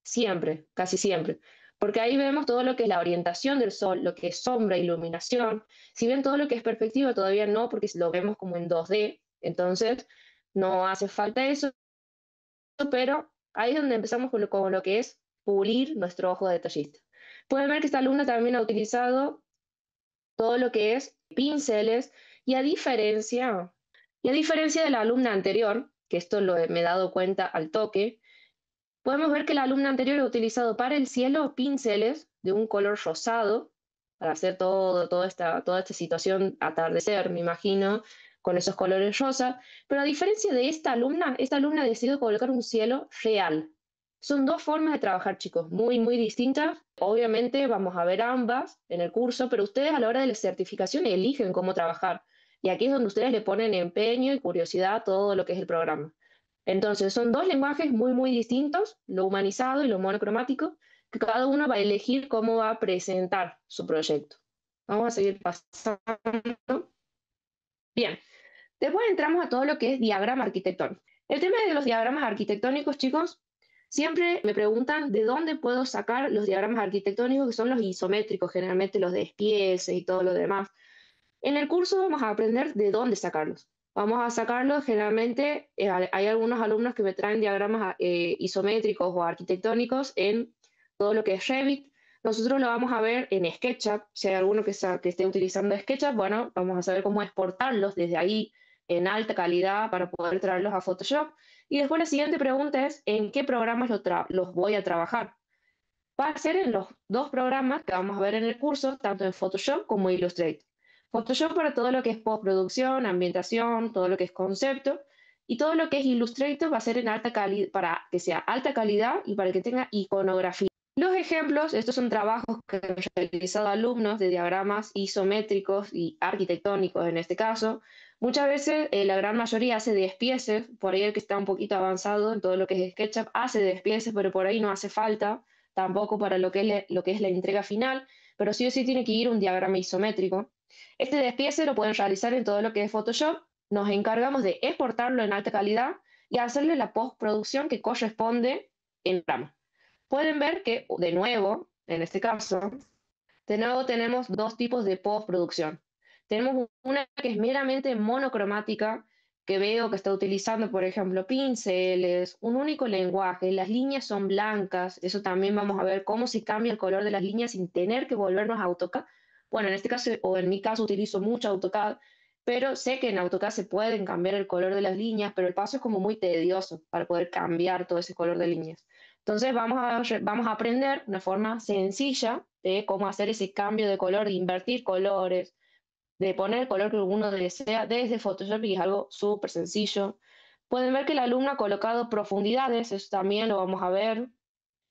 Siempre, casi siempre. Porque ahí vemos todo lo que es la orientación del sol, lo que es sombra, iluminación. Si bien todo lo que es perspectiva todavía no, porque lo vemos como en 2D, entonces no hace falta eso, pero Ahí es donde empezamos con lo que es pulir nuestro ojo de detallista. Pueden ver que esta alumna también ha utilizado todo lo que es pinceles y y a diferencia de la alumna anterior, que esto me he dado cuenta al toque, podemos ver que la alumna anterior ha utilizado para el cielo pinceles de un color rosado para hacer toda esta situación, atardecer, me imagino, con esos colores rosa. Pero a diferencia de esta alumna ha decidido colocar un cielo real. Son dos formas de trabajar, chicos, muy, muy distintas. Obviamente vamos a ver ambas en el curso, pero ustedes a la hora de la certificación eligen cómo trabajar. Y aquí es donde ustedes le ponen empeño y curiosidad a todo lo que es el programa. Entonces, son dos lenguajes muy, muy distintos, lo humanizado y lo monocromático, que cada uno va a elegir cómo va a presentar su proyecto. Vamos a seguir pasando. Bien, después entramos a todo lo que es diagrama arquitectónico. El tema de los diagramas arquitectónicos, chicos, siempre me preguntan de dónde puedo sacar los diagramas arquitectónicos, que son los isométricos, generalmente los de espieces y todo lo demás. En el curso vamos a aprender de dónde sacarlos. Vamos a sacarlos generalmente, hay algunos alumnos que me traen diagramas isométricos o arquitectónicos en todo lo que es Revit. Nosotros lo vamos a ver en SketchUp. Si hay alguno que esté utilizando SketchUp, bueno, vamos a saber cómo exportarlos desde ahí en alta calidad para poder traerlos a Photoshop. Y después la siguiente pregunta es, ¿en qué programas los voy a trabajar? Va a ser en los dos programas que vamos a ver en el curso, tanto en Photoshop como Illustrator. Photoshop para todo lo que es postproducción, ambientación, todo lo que es concepto, y todo lo que es Illustrator va a ser en alta calidad, para que sea alta calidad y para que tenga iconografía. Los ejemplos, estos son trabajos que han realizado alumnos de diagramas isométricos y arquitectónicos en este caso. Muchas veces la gran mayoría hace despieces, por ahí el que está un poquito avanzado en todo lo que es SketchUp hace despieces, pero por ahí no hace falta tampoco para lo que es la entrega final, pero sí o sí tiene que ir un diagrama isométrico. Este despiece lo pueden realizar en todo lo que es Photoshop. Nos encargamos de exportarlo en alta calidad y hacerle la postproducción que corresponde en el programa. Pueden ver que, de nuevo, en este caso, de nuevo tenemos dos tipos de postproducción. Tenemos una que es meramente monocromática, que veo que está utilizando, por ejemplo, pinceles, un único lenguaje, las líneas son blancas, eso también vamos a ver cómo se cambia el color de las líneas sin tener que volvernos a AutoCAD. Bueno, en este caso, o en mi caso, utilizo mucho AutoCAD, pero sé que en AutoCAD se pueden cambiar el color de las líneas, pero el paso es como muy tedioso para poder cambiar todo ese color de líneas. Entonces vamos a aprender una forma sencilla de cómo hacer ese cambio de color, de invertir colores, de poner el color que uno desea desde Photoshop, y es algo súper sencillo. Pueden ver que el alumno ha colocado profundidades, eso también lo vamos a ver,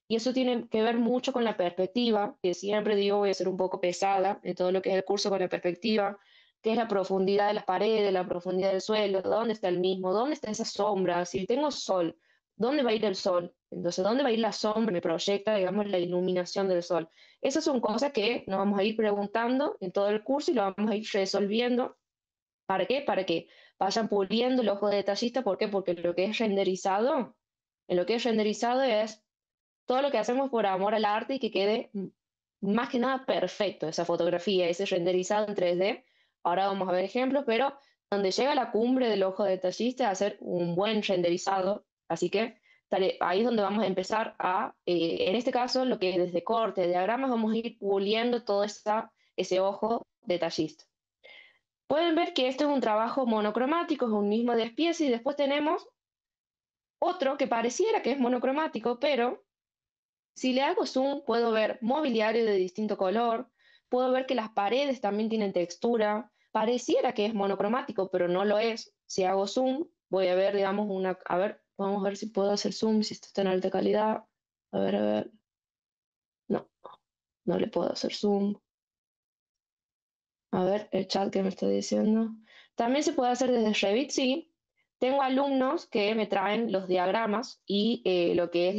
y eso tiene que ver mucho con la perspectiva, que siempre digo voy a ser un poco pesada en todo lo que es el curso con la perspectiva, que es la profundidad de las paredes, la profundidad del suelo, dónde está el mismo, dónde está esa sombra, si tengo sol, dónde va a ir el sol, entonces dónde va a ir la sombra, me proyecta, digamos, la iluminación del sol. Esas son cosas que nos vamos a ir preguntando en todo el curso y lo vamos a ir resolviendo. ¿Para qué? Para que vayan puliendo el ojo de detallista. ¿Por qué? Porque lo que es renderizado, en lo que es renderizado es todo lo que hacemos por amor al arte y que quede más que nada perfecto esa fotografía, ese renderizado en 3D. Ahora vamos a ver ejemplos, pero donde llega la cumbre del ojo detallista es hacer un buen renderizado. Así que ahí es donde vamos a empezar en este caso, lo que es desde corte, diagramas, vamos a ir puliendo todo ese ojo detallista. Pueden ver que este es un trabajo monocromático, es un mismo despiece, y después tenemos otro que pareciera que es monocromático, pero si le hago zoom, puedo ver mobiliario de distinto color, puedo ver que las paredes también tienen textura. Pareciera que es monocromático, pero no lo es. Si hago zoom, voy a ver, digamos, a ver, vamos a ver si puedo hacer zoom, si esto está en alta calidad. A ver. No, no le puedo hacer zoom. A ver, el chat que me está diciendo. También se puede hacer desde Revit, sí. Tengo alumnos que me traen los diagramas y lo que es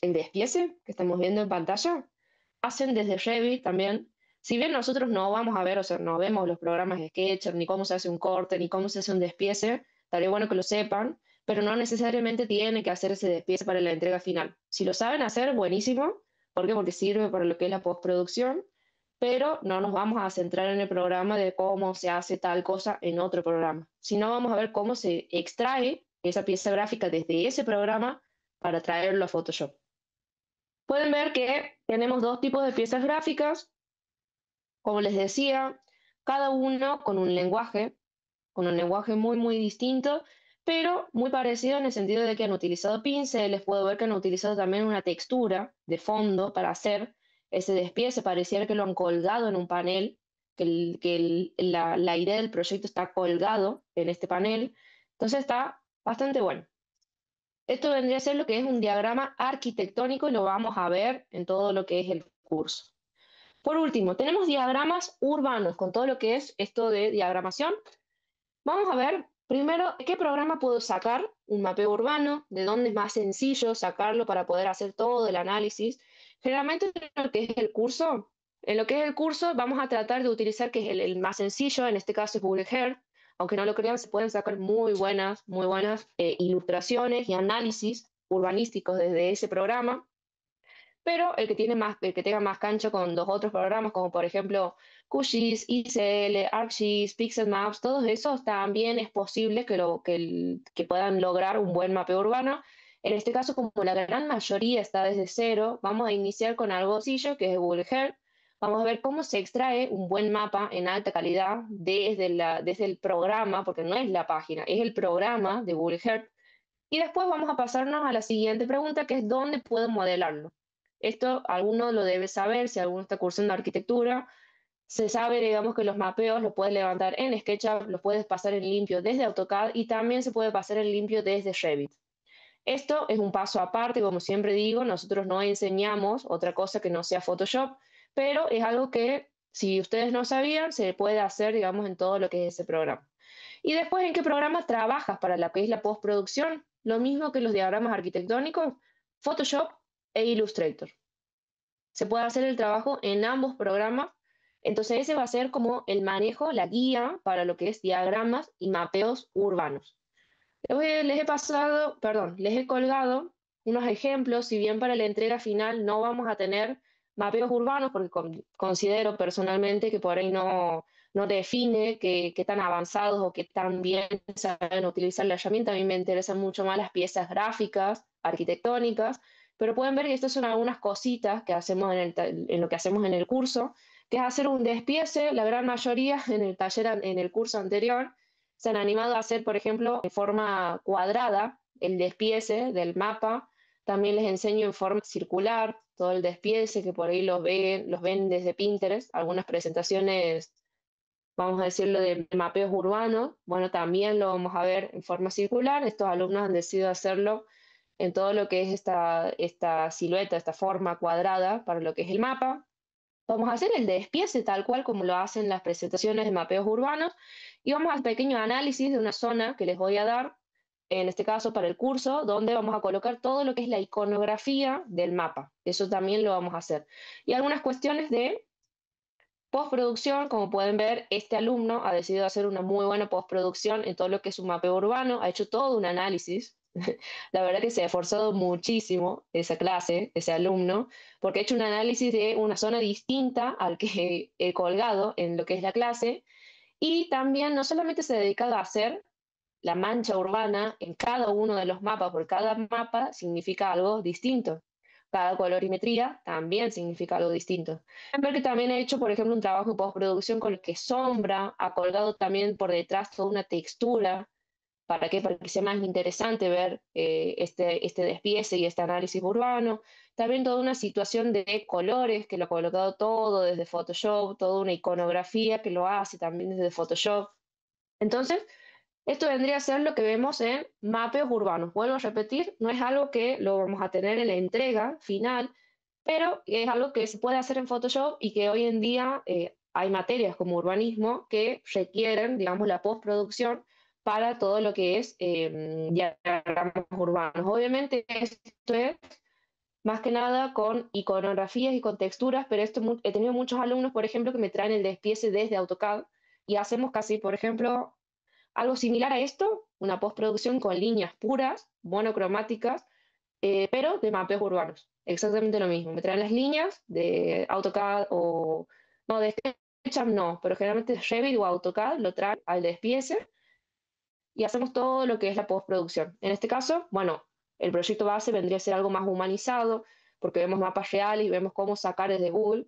el despiece que estamos viendo en pantalla, hacen desde Revit también. Si bien nosotros no vamos a ver, o sea, no vemos los programas de SketchUp, ni cómo se hace un corte, ni cómo se hace un despiece, estaría bueno que lo sepan, pero no necesariamente tienen que hacer ese despiece para la entrega final. Si lo saben hacer, buenísimo. ¿Por qué? Porque sirve para lo que es la postproducción, pero no nos vamos a centrar en el programa de cómo se hace tal cosa en otro programa, sino vamos a ver cómo se extrae esa pieza gráfica desde ese programa para traerlo a Photoshop. Pueden ver que tenemos dos tipos de piezas gráficas, como les decía, cada uno con un lenguaje muy distinto, pero muy parecido en el sentido de que han utilizado pinceles, puedo ver que han utilizado también una textura de fondo para hacer ese despiece, pareciera que lo han colgado en un panel, la idea del proyecto está colgado en este panel, entonces está bastante bueno. Esto vendría a ser lo que es un diagrama arquitectónico y lo vamos a ver en todo lo que es el curso. Por último, tenemos diagramas urbanos con todo lo que es esto de diagramación. Vamos a ver primero de qué programa puedo sacar un mapeo urbano, de dónde es más sencillo sacarlo para poder hacer todo el análisis. Generalmente en lo que es el curso, vamos a tratar de utilizar que es el más sencillo, en este caso es Google Earth. Aunque no lo crean, se pueden sacar muy buenas ilustraciones y análisis urbanísticos desde ese programa, pero el que tenga más cancha con dos otros programas, como por ejemplo QGIS, ICL, ArcGIS, Pixel Maps, todos esos también es posible que puedan lograr un buen mapeo urbano. En este caso, como la gran mayoría está desde cero, vamos a iniciar con algo sencillo, que es Google Earth. Vamos a ver cómo se extrae un buen mapa en alta calidad desde el programa, porque no es la página, es el programa de Google Earth. Y después vamos a pasarnos a la siguiente pregunta, que es ¿dónde puedo modelarlo? Esto alguno lo debe saber, si alguno está cursando arquitectura, se sabe, digamos, que los mapeos los puedes levantar en SketchUp, los puedes pasar en limpio desde AutoCAD y también se puede pasar en limpio desde Revit. Esto es un paso aparte, como siempre digo, nosotros no enseñamos otra cosa que no sea Photoshop, pero es algo que, si ustedes no sabían, se puede hacer, digamos, en todo lo que es ese programa. Y después, ¿en qué programa trabajas para lo que es la postproducción? Lo mismo que los diagramas arquitectónicos, Photoshop e Illustrator. Se puede hacer el trabajo en ambos programas, entonces ese va a ser como el manejo, la guía para lo que es diagramas y mapeos urbanos. Les he colgado unos ejemplos, si bien para la entrega final no vamos a tener mapeos urbanos, porque considero personalmente que por ahí no define qué tan avanzados o qué tan bien saben utilizar la herramienta. A mí me interesan mucho más las piezas gráficas, arquitectónicas, pero pueden ver que estas son algunas cositas que hacemos en lo que hacemos en el curso, que es hacer un despiece. La gran mayoría en el taller, en el curso anterior, se han animado a hacer, por ejemplo, en forma cuadrada el despiece del mapa. También les enseño en forma circular todo el despiece, que por ahí los ven desde Pinterest. Algunas presentaciones, vamos a decirlo, de mapeos urbanos. Bueno, también lo vamos a ver en forma circular. Estos alumnos han decidido hacerlo en todo lo que es esta silueta, esta forma cuadrada para lo que es el mapa. Vamos a hacer el despiece tal cual como lo hacen las presentaciones de mapeos urbanos y vamos a hacer pequeño análisis de una zona que les voy a dar, en este caso para el curso, donde vamos a colocar todo lo que es la iconografía del mapa. Eso también lo vamos a hacer. Y algunas cuestiones de postproducción, como pueden ver, este alumno ha decidido hacer una muy buena postproducción en todo lo que es un mapeo urbano, ha hecho todo un análisis. La verdad que se ha esforzado muchísimo esa clase, ese alumno, porque ha hecho un análisis de una zona distinta al que he colgado en lo que es la clase, y también no solamente se ha dedicado a hacer la mancha urbana en cada uno de los mapas, porque cada mapa significa algo distinto. Cada colorimetría también significa algo distinto. Ver que también he hecho, por ejemplo, un trabajo de postproducción con el que sombra, ha colgado también por detrás toda una textura. ¿Para qué? Para que sea más interesante ver este despiece y este análisis urbano. También toda una situación de colores que lo ha colocado todo desde Photoshop, toda una iconografía que lo hace también desde Photoshop. Entonces, esto vendría a ser lo que vemos en mapeos urbanos. Vuelvo a repetir, no es algo que lo vamos a tener en la entrega final, pero es algo que se puede hacer en Photoshop y que hoy en día hay materias como urbanismo que requieren, digamos, la postproducción para todo lo que es diagramas urbanos. Obviamente esto es más que nada con iconografías y con texturas, pero he tenido muchos alumnos, por ejemplo, que me traen el despiece desde AutoCAD y hacemos casi, por ejemplo, algo similar a esto, una postproducción con líneas puras, monocromáticas, pero de mapeos urbanos. Exactamente lo mismo. Me traen las líneas de AutoCAD o... No, de SketchUp no, pero generalmente Revit o AutoCAD lo traen al despiece y hacemos todo lo que es la postproducción. En este caso, bueno, El proyecto base vendría a ser algo más humanizado, porque vemos mapas reales y vemos cómo sacar desde Google.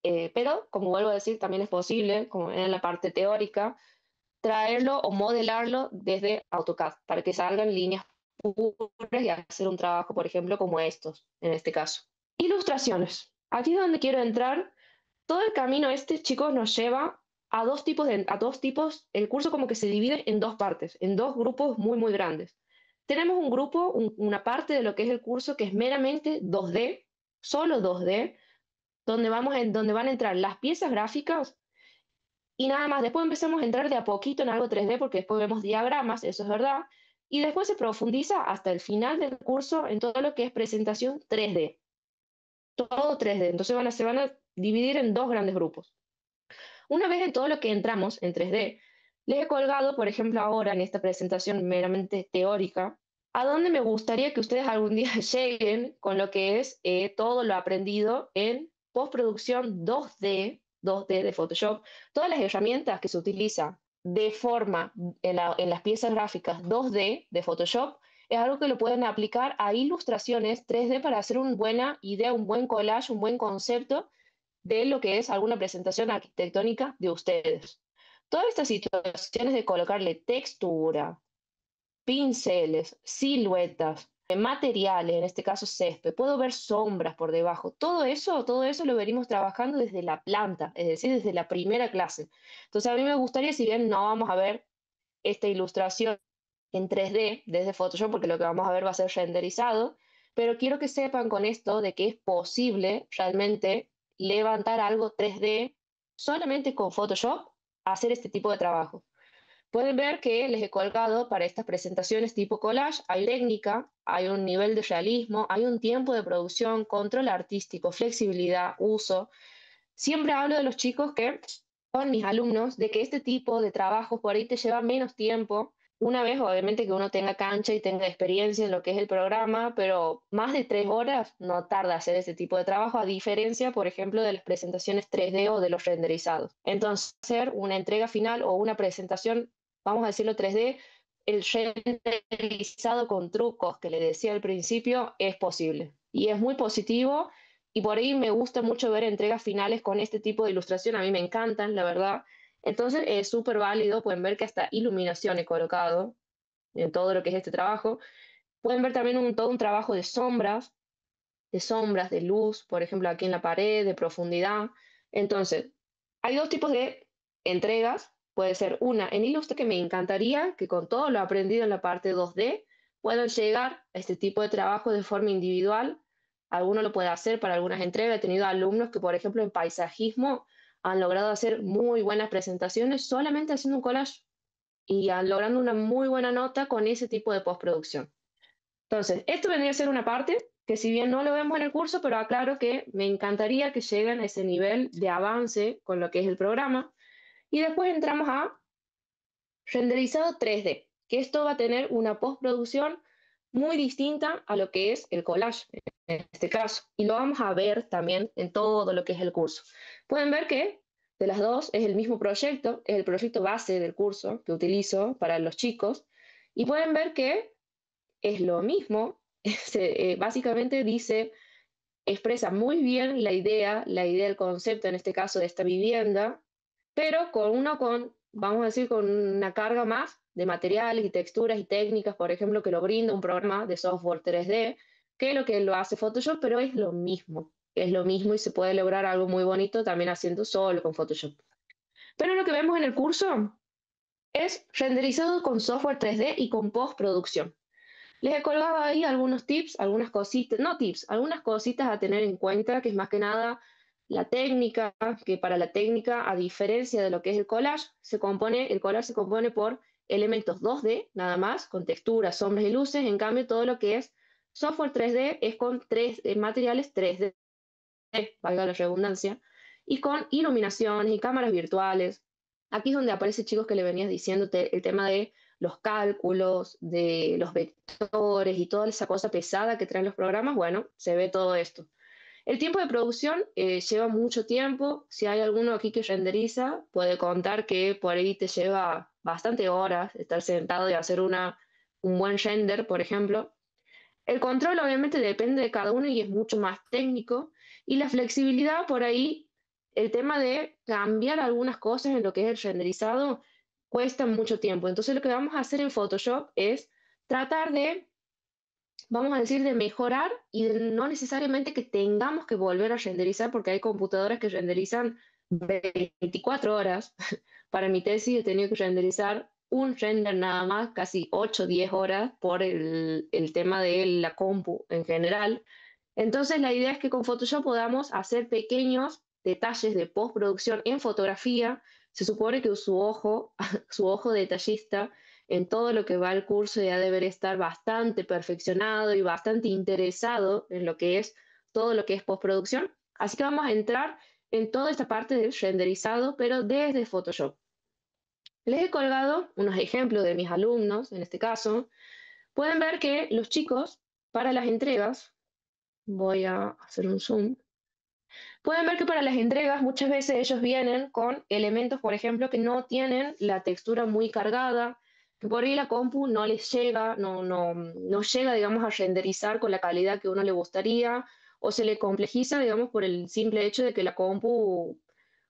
Pero, como vuelvo a decir, también es posible, como en la parte teórica, traerlo o modelarlo desde AutoCAD para que salgan líneas puras y hacer un trabajo, por ejemplo, como estos, en este caso. Ilustraciones. Aquí es donde quiero entrar. Todo el camino este, chicos, nos lleva a dos tipos, el curso como que se divide en dos partes, en dos grupos muy, muy grandes. Tenemos un grupo, una parte de lo que es el curso que es meramente 2D, solo 2D, donde van a entrar las piezas gráficas y nada más. Después empezamos a entrar de a poquito en algo 3D porque después vemos diagramas, eso es verdad, y después se profundiza hasta el final del curso en todo lo que es presentación 3D, todo 3D. Entonces se van a dividir en dos grandes grupos. Una vez en todo lo que entramos en 3D, les he colgado, por ejemplo, ahora en esta presentación meramente teórica, a dónde me gustaría que ustedes algún día lleguen con lo que es todo lo aprendido en postproducción 2D de Photoshop, todas las herramientas que se utilizan de forma en las piezas gráficas 2D de Photoshop, es algo que lo pueden aplicar a ilustraciones 3D para hacer una buena idea, un buen collage, un buen concepto de lo que es alguna presentación arquitectónica de ustedes. Todas estas situaciones de colocarle textura, pinceles, siluetas, materiales, en este caso césped, puedo ver sombras por debajo, todo eso lo venimos trabajando desde la planta, es decir, desde la primera clase. Entonces a mí me gustaría, si bien no vamos a ver esta ilustración en 3D desde Photoshop, porque lo que vamos a ver va a ser renderizado, pero quiero que sepan con esto de que es posible realmente levantar algo 3D solamente con Photoshop, hacer este tipo de trabajo. Pueden ver que les he colgado para estas presentaciones tipo collage, hay técnica, hay un nivel de realismo, hay un tiempo de producción, control artístico, flexibilidad, uso. Siempre hablo de los chicos que, con mis alumnos, de que este tipo de trabajos por ahí te lleva menos tiempo, una vez obviamente que uno tenga cancha y tenga experiencia en lo que es el programa, pero más de 3 horas no tarda hacer ese tipo de trabajo, a diferencia, por ejemplo, de las presentaciones 3D o de los renderizados. Entonces, hacer una entrega final o una presentación, vamos a decirlo 3D, el renderizado con trucos que le decía al principio es posible y es muy positivo y por ahí me gusta mucho ver entregas finales con este tipo de ilustración, a mí me encantan, la verdad. Entonces es súper válido, pueden ver que hasta iluminación he colocado en todo lo que es este trabajo. Pueden ver también todo un trabajo de sombras, de luz, por ejemplo aquí en la pared, de profundidad. Entonces, hay dos tipos de entregas. Puede ser una en Illustra, que me encantaría que con todo lo aprendido en la parte 2D puedan llegar a este tipo de trabajo de forma individual. Alguno lo puede hacer para algunas entregas. He tenido alumnos que, por ejemplo, en paisajismo han logrado hacer muy buenas presentaciones solamente haciendo un collage y han logrando una muy buena nota con ese tipo de postproducción. Entonces, esto vendría a ser una parte que si bien no lo vemos en el curso, pero aclaro que me encantaría que lleguen a ese nivel de avance con lo que es el programa. Y después entramos a renderizado 3D, que esto va a tener una postproducción muy distinta a lo que es el collage en este caso. Y lo vamos a ver también en todo lo que es el curso. Pueden ver que de las dos es el mismo proyecto, es el proyecto base del curso que utilizo para los chicos. Y pueden ver que es lo mismo, básicamente dice, expresa muy bien la idea del concepto, en este caso de esta vivienda, pero vamos a decir, con una carga más de materiales y texturas y técnicas, por ejemplo, que lo brinda un programa de software 3D, que lo hace Photoshop, pero es lo mismo y se puede lograr algo muy bonito también haciendo solo con Photoshop. Pero lo que vemos en el curso es renderizado con software 3D y con postproducción. Les he colgado ahí algunos tips, algunas cositas, no tips, algunas cositas a tener en cuenta, que es más que nada la técnica, que para la técnica, a diferencia de lo que es el collage se compone por elementos 2D, nada más, con texturas, sombras y luces. En cambio, todo lo que es software 3D es con materiales 3D, valga la redundancia, y con iluminaciones y cámaras virtuales. Aquí es donde aparece, chicos, que le venías diciendo el tema de los cálculos, de los vectores y toda esa cosa pesada que traen los programas. Bueno, se ve todo esto. El tiempo de producción lleva mucho tiempo. Si hay alguno aquí que renderiza, puede contar que por ahí te lleva bastante horas estar sentado y hacer un buen render, por ejemplo. El control obviamente depende de cada uno y es mucho más técnico. Y la flexibilidad por ahí, el tema de cambiar algunas cosas en lo que es el renderizado, cuesta mucho tiempo. Entonces lo que vamos a hacer en Photoshop es tratar de, vamos a decir, de mejorar y de no necesariamente que tengamos que volver a renderizar, porque hay computadoras que renderizan 24 horas. Para mi tesis he tenido que renderizar un render nada más, casi 8 o 10 horas por el tema de la compu en general. Entonces la idea es que con Photoshop podamos hacer pequeños detalles de postproducción en fotografía. Se supone que su ojo, su ojo detallista en todo lo que va al curso ya debería estar bastante perfeccionado y bastante interesado en lo que es todo lo que es postproducción. Así que vamos a entrar en toda esta parte del renderizado, pero desde Photoshop. Les he colgado unos ejemplos de mis alumnos, en este caso. Pueden ver que los chicos, para las entregas, voy a hacer un zoom, pueden ver que para las entregas muchas veces ellos vienen con elementos, por ejemplo, que no tienen la textura muy cargada, que por ahí la compu no les llega, no llega, digamos, a renderizar con la calidad que uno le gustaría, o se le complejiza, digamos, por el simple hecho de que la compu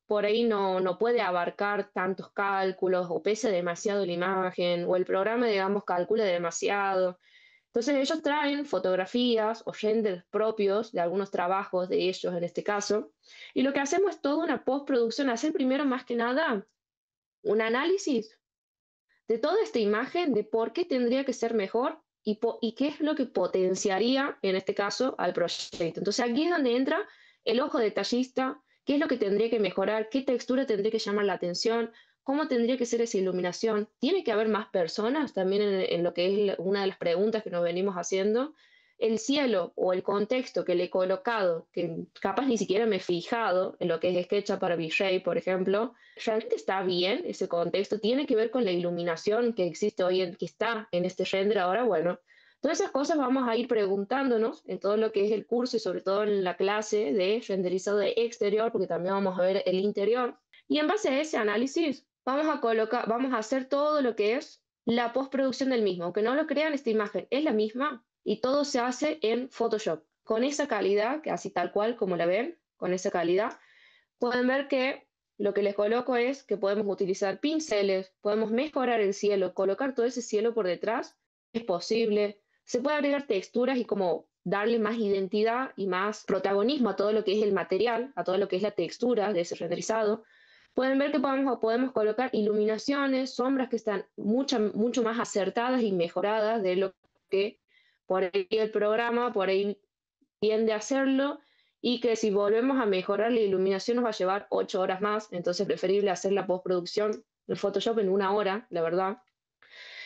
por ahí no puede abarcar tantos cálculos o pesa demasiado la imagen o el programa, digamos, calcula demasiado. Entonces ellos traen fotografías o renders propios de algunos trabajos de ellos en este caso, y lo que hacemos es toda una postproducción, hacer primero más que nada un análisis de toda esta imagen, de por qué tendría que ser mejor y qué es lo que potenciaría, en este caso, al proyecto. Entonces aquí es donde entra el ojo detallista, qué es lo que tendría que mejorar, qué textura tendría que llamar la atención, cómo tendría que ser esa iluminación. Tiene que haber más personas también en lo que es una de las preguntas que nos venimos haciendo. El cielo o el contexto que le he colocado, que capaz ni siquiera me he fijado en lo que es SketchUp para V-Ray, por ejemplo, realmente está bien ese contexto, tiene que ver con la iluminación que existe hoy, que está en este render ahora, bueno, todas esas cosas vamos a ir preguntándonos en todo lo que es el curso y sobre todo en la clase de renderizado de exterior, porque también vamos a ver el interior. Y en base a ese análisis, vamos a hacer todo lo que es la postproducción del mismo. Aunque no lo crean, esta imagen es la misma y todo se hace en Photoshop. Con esa calidad, que así tal cual como la ven, con esa calidad, pueden ver que lo que les coloco es que podemos utilizar pinceles, podemos mejorar el cielo, colocar todo ese cielo por detrás, es posible. Se puede agregar texturas y como darle más identidad y más protagonismo a todo lo que es el material, a todo lo que es la textura de ese renderizado. Pueden ver que podemos colocar iluminaciones, sombras que están mucho más acertadas y mejoradas de lo que por ahí el programa, por ahí tiende a hacerlo y que si volvemos a mejorar la iluminación nos va a llevar 8 horas más, entonces es preferible hacer la postproducción en Photoshop en una hora, la verdad.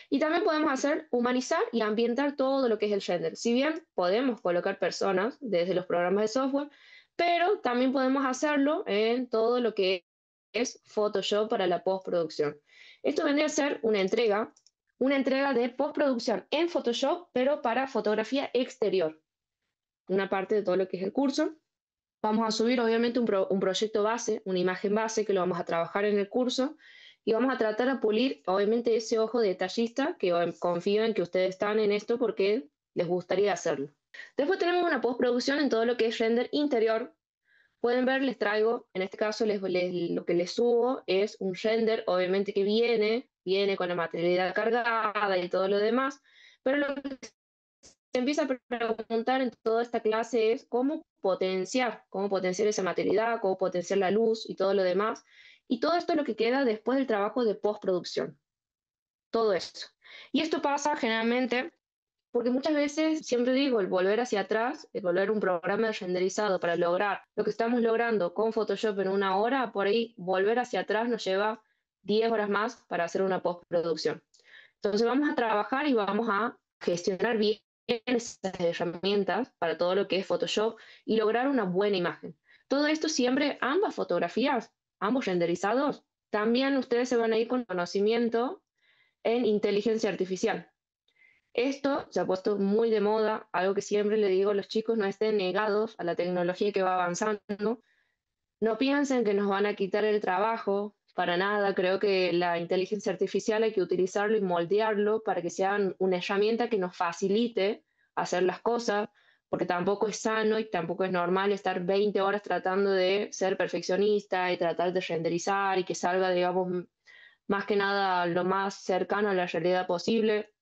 Y también podemos hacer humanizar y ambientar todo lo que es el render. Si bien podemos colocar personas desde los programas de software, pero también podemos hacerlo en todo lo que es Photoshop para la postproducción. Esto vendría a ser una entrega de postproducción en Photoshop, pero para fotografía exterior, una parte de todo lo que es el curso. Vamos a subir obviamente un proyecto base, una imagen base que lo vamos a trabajar en el curso y vamos a tratar de pulir obviamente ese ojo detallista que confío en que ustedes están en esto porque les gustaría hacerlo. Después tenemos una postproducción en todo lo que es render interior. Pueden ver, les traigo, en este caso lo que les subo es un render, obviamente que viene con la materialidad cargada y todo lo demás, pero lo que se empieza a preguntar en toda esta clase es cómo potenciar esa materialidad, cómo potenciar la luz y todo lo demás. Y todo esto es lo que queda después del trabajo de postproducción, todo esto. Y esto pasa generalmente porque muchas veces, siempre digo, el volver hacia atrás, el volver un programa renderizado para lograr lo que estamos logrando con Photoshop en una hora, por ahí volver hacia atrás nos lleva 10 horas más para hacer una postproducción. Entonces vamos a trabajar y vamos a gestionar bien esas herramientas para todo lo que es Photoshop y lograr una buena imagen. Todo esto siempre, ambas fotografías, ambos renderizados, también ustedes se van a ir con conocimiento en inteligencia artificial. Esto se ha puesto muy de moda, algo que siempre le digo a los chicos, no estén negados a la tecnología que va avanzando, no piensen que nos van a quitar el trabajo, para nada. Creo que la inteligencia artificial hay que utilizarlo y moldearlo para que sea una herramienta que nos facilite hacer las cosas, porque tampoco es sano y tampoco es normal estar 20 horas tratando de ser perfeccionista y tratar de renderizar y que salga, digamos, más que nada lo más cercano a la realidad posible.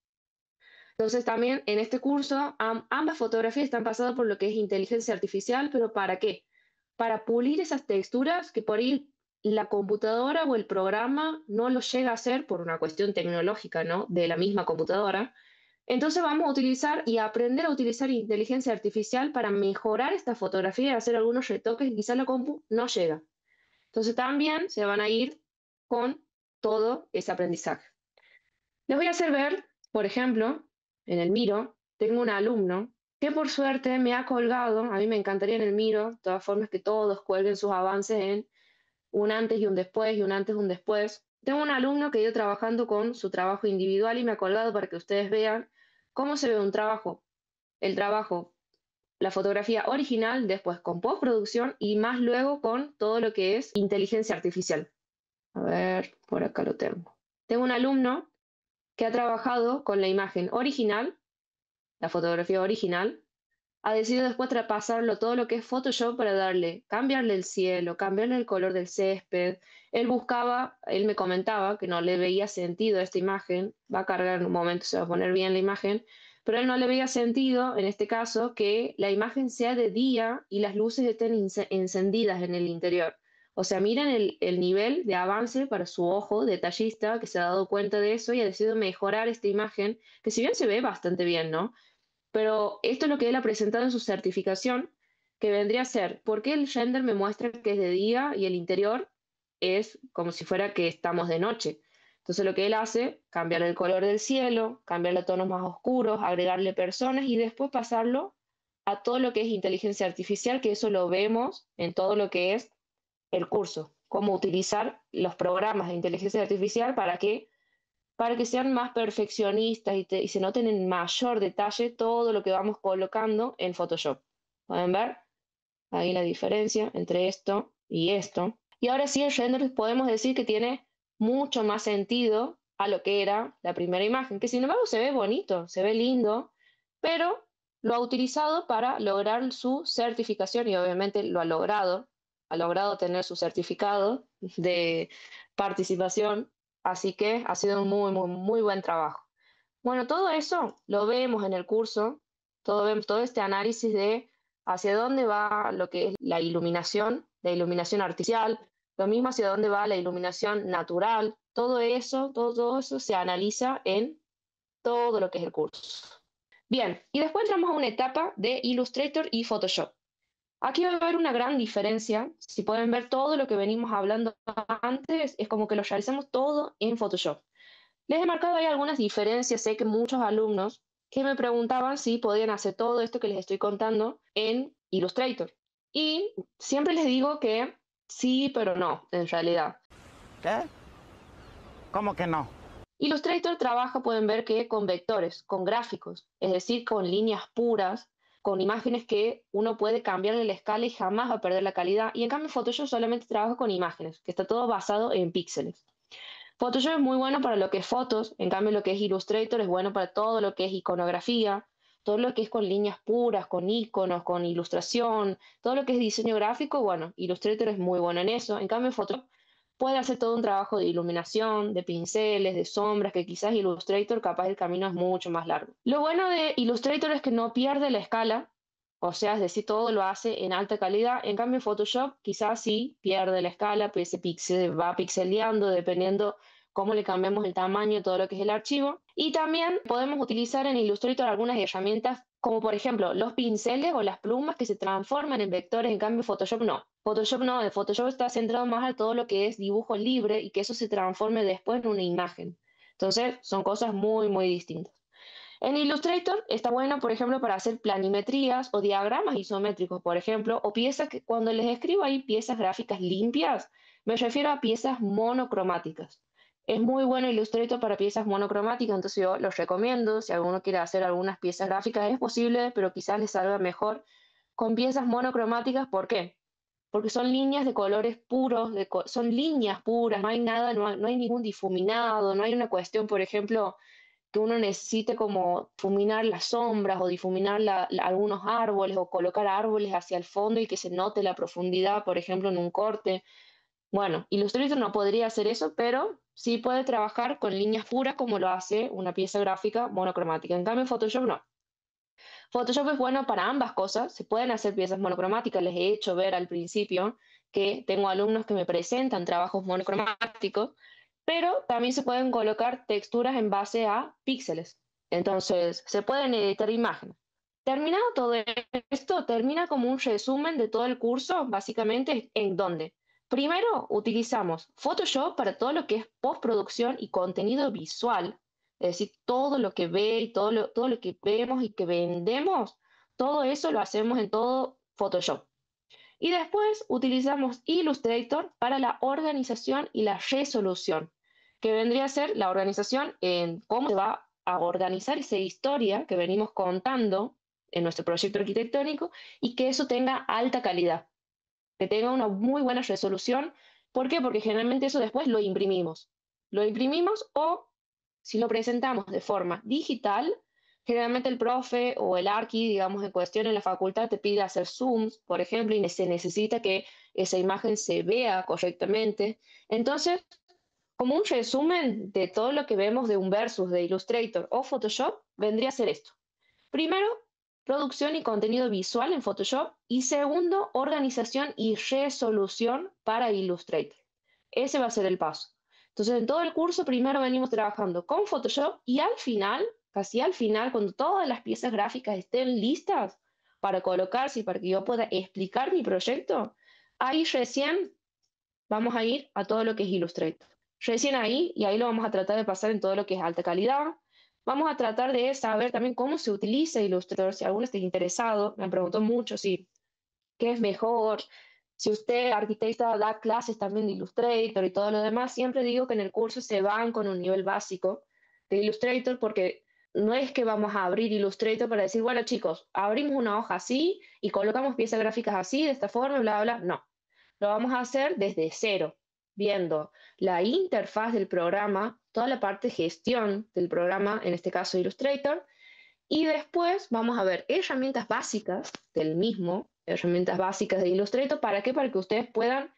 Entonces también en este curso ambas fotografías están pasadas por lo que es inteligencia artificial, pero ¿para qué? Para pulir esas texturas que por ahí la computadora o el programa no lo llega a hacer por una cuestión tecnológica, ¿no? De la misma computadora. Entonces vamos a utilizar y aprender a utilizar inteligencia artificial para mejorar esta fotografía y hacer algunos retoques que quizá la compu no llega. Entonces también se van a ir con todo ese aprendizaje. Les voy a hacer ver, por ejemplo, en el Miro, tengo un alumno que por suerte me ha colgado, a mí me encantaría en el Miro, de todas formas que todos cuelguen sus avances en un antes y un después y un antes y un después. Tengo un alumno que ha ido trabajando con su trabajo individual y me ha colgado para que ustedes vean cómo se ve un trabajo, el trabajo, la fotografía original, después con postproducción y más luego con todo lo que es inteligencia artificial. A ver, por acá lo tengo. Tengo un alumno que ha trabajado con la imagen original, la fotografía original, ha decidido después traspasarlo todo lo que es Photoshop para cambiarle el cielo, cambiarle el color del césped. Él me comentaba que no le veía sentido a esta imagen, va a cargar en un momento, se va a poner bien la imagen, pero él no le veía sentido, en este caso, que la imagen sea de día y las luces estén encendidas en el interior. O sea, miren el nivel de avance para su ojo detallista que se ha dado cuenta de eso y ha decidido mejorar esta imagen, que si bien se ve bastante bien, ¿no? Pero esto es lo que él ha presentado en su certificación, que vendría a ser, ¿por qué el render me muestra que es de día y el interior es como si fuera que estamos de noche? Entonces lo que él hace, cambiar el color del cielo, cambiarle a tonos más oscuros, agregarle personas y después pasarlo a todo lo que es inteligencia artificial, que eso lo vemos en todo lo que es el curso, cómo utilizar los programas de inteligencia artificial para que sean más perfeccionistas y se noten en mayor detalle todo lo que vamos colocando en Photoshop. ¿Pueden ver? Ahí la diferencia entre esto y esto. Y ahora sí, el render podemos decir que tiene mucho más sentido a lo que era la primera imagen, que sin embargo se ve bonito, se ve lindo, pero lo ha utilizado para lograr su certificación y obviamente lo ha logrado tener su certificado de participación, así que ha sido un muy buen trabajo. Bueno, todo eso lo vemos en el curso, todo este análisis de hacia dónde va lo que es la iluminación artificial, lo mismo hacia dónde va la iluminación natural, todo eso se analiza en todo lo que es el curso. Bien, y después entramos a una etapa de Illustrator y Photoshop. Aquí va a haber una gran diferencia. Si pueden ver todo lo que venimos hablando antes, es como que lo realizamos todo en Photoshop. Les he marcado ahí algunas diferencias. Sé que muchos alumnos que me preguntaban si podían hacer todo esto que les estoy contando en Illustrator. Y siempre les digo que sí, pero no, en realidad. ¿Qué? ¿Cómo que no? Illustrator trabaja, pueden ver que con vectores, con gráficos, es decir, con líneas puras, con imágenes que uno puede cambiarle la escala y jamás va a perder la calidad. Y en cambio Photoshop solamente trabaja con imágenes, que está todo basado en píxeles. Photoshop es muy bueno para lo que es fotos, en cambio lo que es Illustrator es bueno para todo lo que es iconografía, todo lo que es con líneas puras, con iconos, con ilustración, todo lo que es diseño gráfico, bueno, Illustrator es muy bueno en eso, en cambio Photoshop puede hacer todo un trabajo de iluminación, de pinceles, de sombras, que quizás Illustrator capaz el camino es mucho más largo. Lo bueno de Illustrator es que no pierde la escala, o sea, es decir, todo lo hace en alta calidad. En cambio, Photoshop quizás sí pierde la escala, pues ese pixel va pixeleando dependiendo cómo le cambiamos el tamaño, todo lo que es el archivo. Y también podemos utilizar en Illustrator algunas herramientas como por ejemplo los pinceles o las plumas que se transforman en vectores, en cambio Photoshop no. Photoshop no, el Photoshop está centrado más a todo lo que es dibujo libre y que eso se transforme después en una imagen. Entonces, son cosas muy distintas. En Illustrator está bueno, por ejemplo, para hacer planimetrías o diagramas isométricos, por ejemplo, o piezas que cuando les escribo ahí piezas gráficas limpias, me refiero a piezas monocromáticas. Es muy bueno Illustrator para piezas monocromáticas, entonces yo los recomiendo. Si alguno quiere hacer algunas piezas gráficas, es posible, pero quizás les salga mejor con piezas monocromáticas. ¿Por qué? Porque son líneas de colores puros, son líneas puras, no hay nada, no hay ningún difuminado, no hay una cuestión, por ejemplo que uno necesite como difuminar las sombras o difuminar algunos árboles o colocar árboles hacia el fondo y que se note la profundidad, por ejemplo, en un corte. Bueno, Illustrator no podría hacer eso, pero sí puede trabajar con líneas puras como lo hace una pieza gráfica monocromática. En cambio, Photoshop no. Photoshop es bueno para ambas cosas. Se pueden hacer piezas monocromáticas. Les he hecho ver al principio que tengo alumnos que me presentan trabajos monocromáticos, pero también se pueden colocar texturas en base a píxeles. Entonces, se pueden editar imágenes. Terminado todo esto, termina como un resumen de todo el curso, básicamente, en donde primero utilizamos Photoshop para todo lo que es postproducción y contenido visual, es decir, todo lo que ve y todo lo que vemos y que vendemos, todo eso lo hacemos en todo Photoshop. Y después utilizamos Illustrator para la organización y la resolución, que vendría a ser la organización en cómo se va a organizar esa historia que venimos contando en nuestro proyecto arquitectónico y que eso tenga alta calidad, que tenga una muy buena resolución. ¿Por qué? Porque generalmente eso después lo imprimimos. Lo imprimimos o si lo presentamos de forma digital, generalmente el profe o el arqui, digamos, en cuestión en la facultad te pide hacer zooms, por ejemplo, y se necesita que esa imagen se vea correctamente. Entonces, como un resumen de todo lo que vemos de un versus de Illustrator o Photoshop, vendría a ser esto. Primero, producción y contenido visual en Photoshop. Y segundo, organización y resolución para Illustrator. Ese va a ser el paso. Entonces, en todo el curso, primero venimos trabajando con Photoshop y al final, casi al final, cuando todas las piezas gráficas estén listas para colocarse y para que yo pueda explicar mi proyecto, ahí recién vamos a ir a todo lo que es Illustrator. Recién ahí, y ahí lo vamos a tratar de pasar en todo lo que es alta calidad. Vamos a tratar de saber también cómo se utiliza Illustrator, si alguno está interesado, me preguntó mucho si qué es mejor, si usted, arquitecta, da clases también de Illustrator y todo lo demás, siempre digo que en el curso se van con un nivel básico de Illustrator porque no es que vamos a abrir Illustrator para decir, bueno chicos, abrimos una hoja así y colocamos piezas gráficas así, de esta forma, bla, bla, bla. No, lo vamos a hacer desde cero, viendo la interfaz del programa, toda la parte de gestión del programa, en este caso Illustrator, y después vamos a ver herramientas básicas del mismo, herramientas básicas de Illustrator. ¿Para qué? Para que ustedes puedan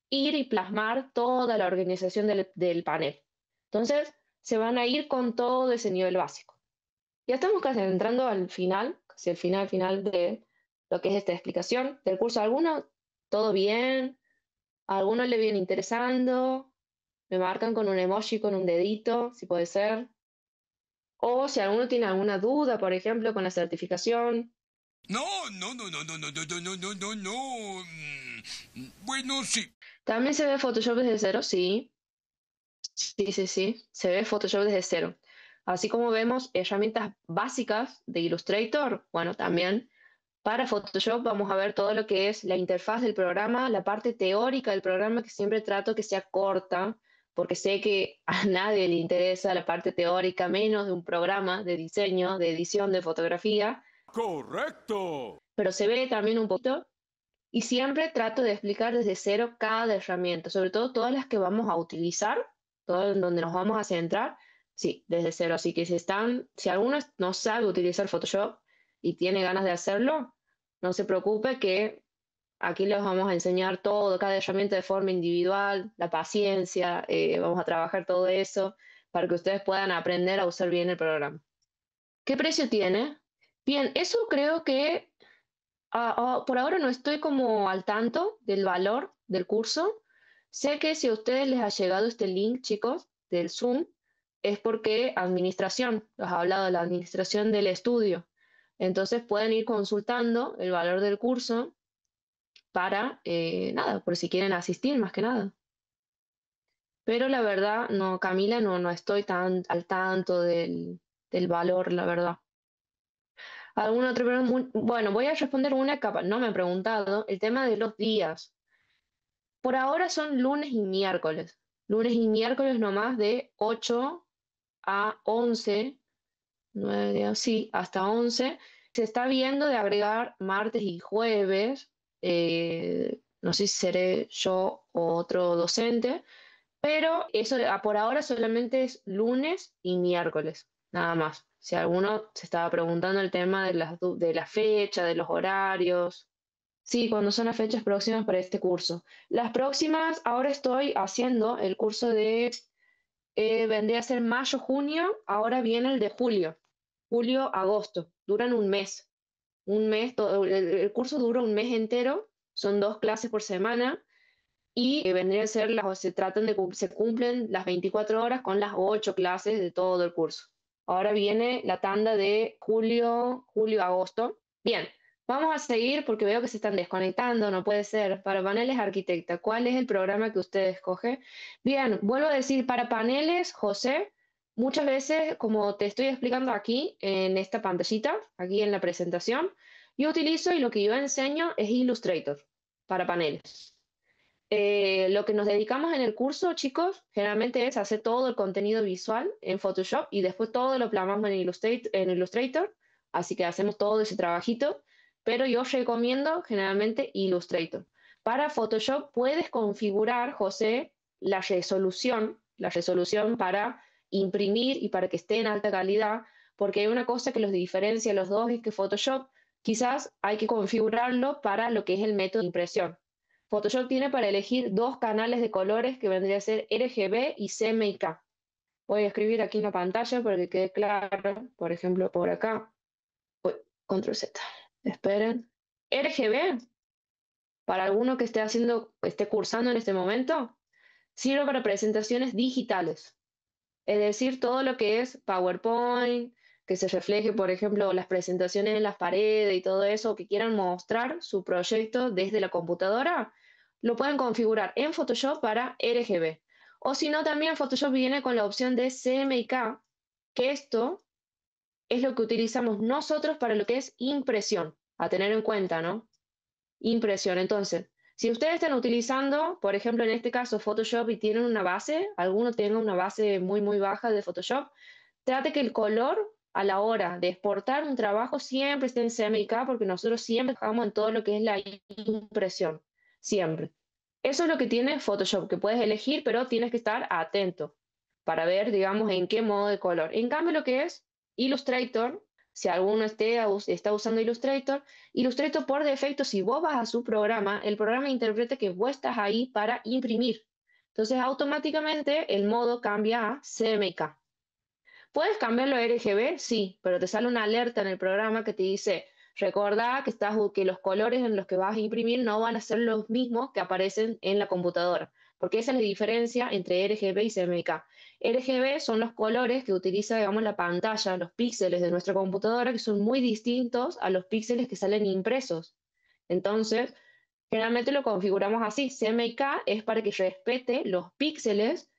ir y plasmar toda la organización del panel. Entonces, se van a ir con todo ese nivel básico. Ya estamos casi entrando al final, casi al final de lo que es esta explicación del curso. ¿Alguno todo bien? ¿A alguno le viene interesando? Me marcan con un emoji, con un dedito, si puede ser. O si alguno tiene alguna duda, por ejemplo, con la certificación. No, no, no, no, no, no, no, no, no, no, no, no. Bueno, sí. También se ve Photoshop desde cero, sí. Sí, sí, sí. Se ve Photoshop desde cero. Así como vemos herramientas básicas de Illustrator, bueno, también para Photoshop vamos a ver todo lo que es la interfaz del programa, la parte teórica del programa, que siempre trato que sea corta, porque sé que a nadie le interesa la parte teórica, menos de un programa de diseño, de edición, de fotografía. Correcto. Pero se ve también un poquito. Y siempre trato de explicar desde cero cada herramienta, sobre todo todas las que vamos a utilizar, todo en donde nos vamos a centrar, sí, desde cero. Así que si alguno no sabe utilizar Photoshop y tiene ganas de hacerlo, no se preocupe que aquí les vamos a enseñar todo, cada herramienta de forma individual, la paciencia, vamos a trabajar todo eso para que ustedes puedan aprender a usar bien el programa. ¿Qué precio tiene? Bien, eso creo que por ahora no estoy como al tanto del valor del curso. Sé que si a ustedes les ha llegado este link, chicos, del Zoom, es porque administración, los ha hablado de la administración del estudio. Entonces pueden ir consultando el valor del curso para, nada, por si quieren asistir más que nada. Pero la verdad, no, Camila, no estoy tan al tanto del valor, la verdad. ¿Alguna otra pregunta? Bueno, voy a responder una capa. No me han preguntado el tema de los días. Por ahora son lunes y miércoles. Lunes y miércoles nomás de 8 a 11, 9 días, sí, hasta 11. Se está viendo de agregar martes y jueves. No sé si seré yo o otro docente, pero eso por ahora solamente es lunes y miércoles. nada más. Si alguno se estaba preguntando el tema de de la fecha, de los horarios. Sí, cuando son las fechas próximas para este curso. Las próximas, ahora estoy haciendo el curso de, vendría a ser mayo, junio, ahora viene el de julio, julio, agosto, duran un mes, el curso dura un mes entero, son 2 clases por semana y vendría a ser, se tratan de, se cumplen las 24 horas con las 8 clases de todo el curso. Ahora viene la tanda de julio, julio, agosto. Bien, vamos a seguir porque veo que se están desconectando, no puede ser. Para paneles arquitecta, ¿cuál es el programa que usted escoge? Bien, vuelvo a decir, para paneles, José, muchas veces, como te estoy explicando aquí en esta pantallita, aquí en la presentación, yo utilizo y lo que yo enseño es Illustrator para paneles. Lo que nos dedicamos en el curso, chicos, generalmente es hacer todo el contenido visual en Photoshop y después todo lo plasmamos en Illustrator, así que hacemos todo ese trabajito, pero yo recomiendo generalmente Illustrator. Para Photoshop puedes configurar, José, la resolución para imprimir y para que esté en alta calidad, porque hay una cosa que los diferencia a los dos, es que Photoshop quizás hay que configurarlo para lo que es el método de impresión. Photoshop tiene para elegir 2 canales de colores que vendría a ser RGB y CMYK. Voy a escribir aquí en la pantalla para que quede claro, por ejemplo, por acá. Uy, Control Z. Esperen. RGB, para alguno que esté haciendo, esté cursando en este momento, sirve para presentaciones digitales. Es decir, todo lo que es PowerPoint, que se refleje, por ejemplo, las presentaciones en las paredes y todo eso, que quieran mostrar su proyecto desde la computadora, lo pueden configurar en Photoshop para RGB. O si no, también Photoshop viene con la opción de CMYK, que esto es lo que utilizamos nosotros para lo que es impresión, a tener en cuenta, ¿no? Impresión. Entonces, si ustedes están utilizando, por ejemplo, en este caso Photoshop y tienen una base, alguno tenga una base muy, muy baja de Photoshop, trate que el color a la hora de exportar un trabajo siempre esté en CMYK porque nosotros siempre trabajamos en todo lo que es la impresión. Siempre. Eso es lo que tiene Photoshop, que puedes elegir, pero tienes que estar atento para ver, digamos, en qué modo de color. En cambio, lo que es Illustrator, si alguno está usando Illustrator, Illustrator por defecto, si vos vas a su programa, el programa interpreta que vos estás ahí para imprimir. Entonces, automáticamente el modo cambia a CMYK. ¿Puedes cambiarlo a RGB? Sí, pero te sale una alerta en el programa que te dice, recordá que los colores en los que vas a imprimir no van a ser los mismos que aparecen en la computadora, porque esa es la diferencia entre RGB y CMYK. RGB son los colores que utiliza, digamos, la pantalla, los píxeles de nuestra computadora, que son muy distintos a los píxeles que salen impresos. Entonces, generalmente lo configuramos así. CMYK es para que respete los píxeles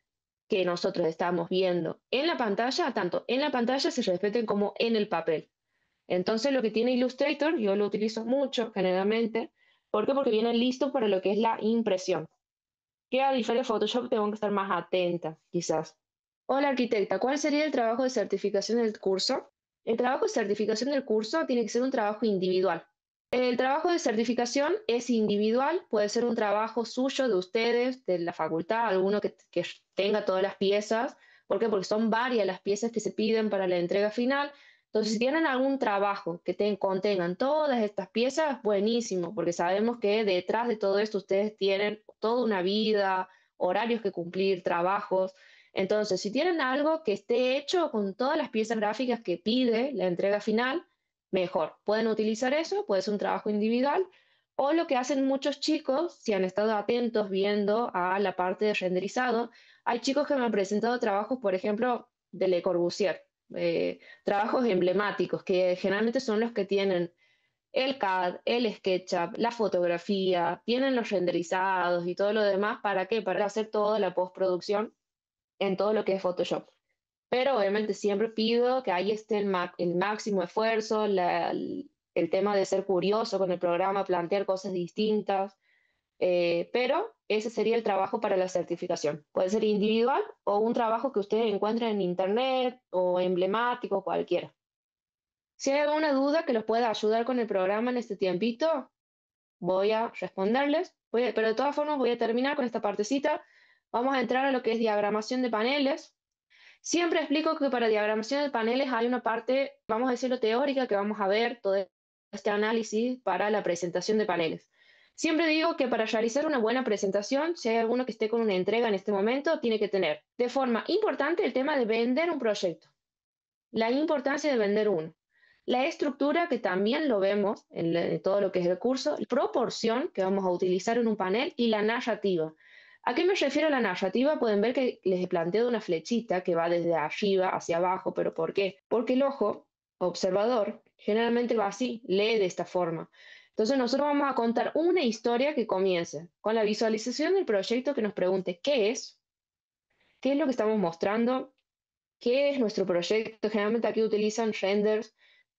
que nosotros estamos viendo en la pantalla, tanto en la pantalla se respeten como en el papel. Entonces, lo que tiene Illustrator, yo lo utilizo mucho generalmente. ¿Por qué? Porque viene listo para lo que es la impresión. Que a diferencia de Photoshop tengo que estar más atenta, quizás. Hola arquitecta, ¿cuál sería el trabajo de certificación del curso? El trabajo de certificación del curso tiene que ser un trabajo individual. El trabajo de certificación es individual, puede ser un trabajo suyo de ustedes, de la facultad, alguno que tenga todas las piezas. ¿Por qué? Porque son varias las piezas que se piden para la entrega final. Entonces, si tienen algún trabajo que contengan todas estas piezas, buenísimo, porque sabemos que detrás de todo esto ustedes tienen toda una vida, horarios que cumplir, trabajos. Entonces, si tienen algo que esté hecho con todas las piezas gráficas que pide la entrega final, mejor. Pueden utilizar eso, puede ser un trabajo individual, o lo que hacen muchos chicos, si han estado atentos viendo a la parte de renderizado, hay chicos que me han presentado trabajos, por ejemplo, de Le Corbusier, trabajos emblemáticos, que generalmente son los que tienen el CAD, el SketchUp, la fotografía, tienen los renderizados y todo lo demás. ¿Para qué? Para hacer toda la postproducción en todo lo que es Photoshop. Pero obviamente siempre pido que ahí esté el máximo esfuerzo, el tema de ser curioso con el programa, plantear cosas distintas, pero ese sería el trabajo para la certificación. Puede ser individual o un trabajo que ustedes encuentren en internet o emblemático, cualquiera. Si hay alguna duda que los pueda ayudar con el programa en este tiempito, voy a responderles, pero de todas formas voy a terminar con esta partecita. Vamos a entrar a lo que es diagramación de paneles. Siempre explico que para diagramación de paneles hay una parte, vamos a decirlo, teórica, que vamos a ver todo este análisis para la presentación de paneles. Siempre digo que para realizar una buena presentación, si hay alguno que esté con una entrega en este momento, tiene que tener de forma importante el tema de vender un proyecto, la importancia de vender uno. La estructura, que también lo vemos en todo lo que es el curso, la proporción que vamos a utilizar en un panel y la narrativa. ¿A qué me refiero a la narrativa? Pueden ver que les he planteado una flechita que va desde arriba hacia abajo, pero ¿por qué? Porque el ojo observador generalmente va así, lee de esta forma. Entonces nosotros vamos a contar una historia que comience con la visualización del proyecto, que nos pregunte qué es lo que estamos mostrando, qué es nuestro proyecto. Generalmente aquí utilizan renders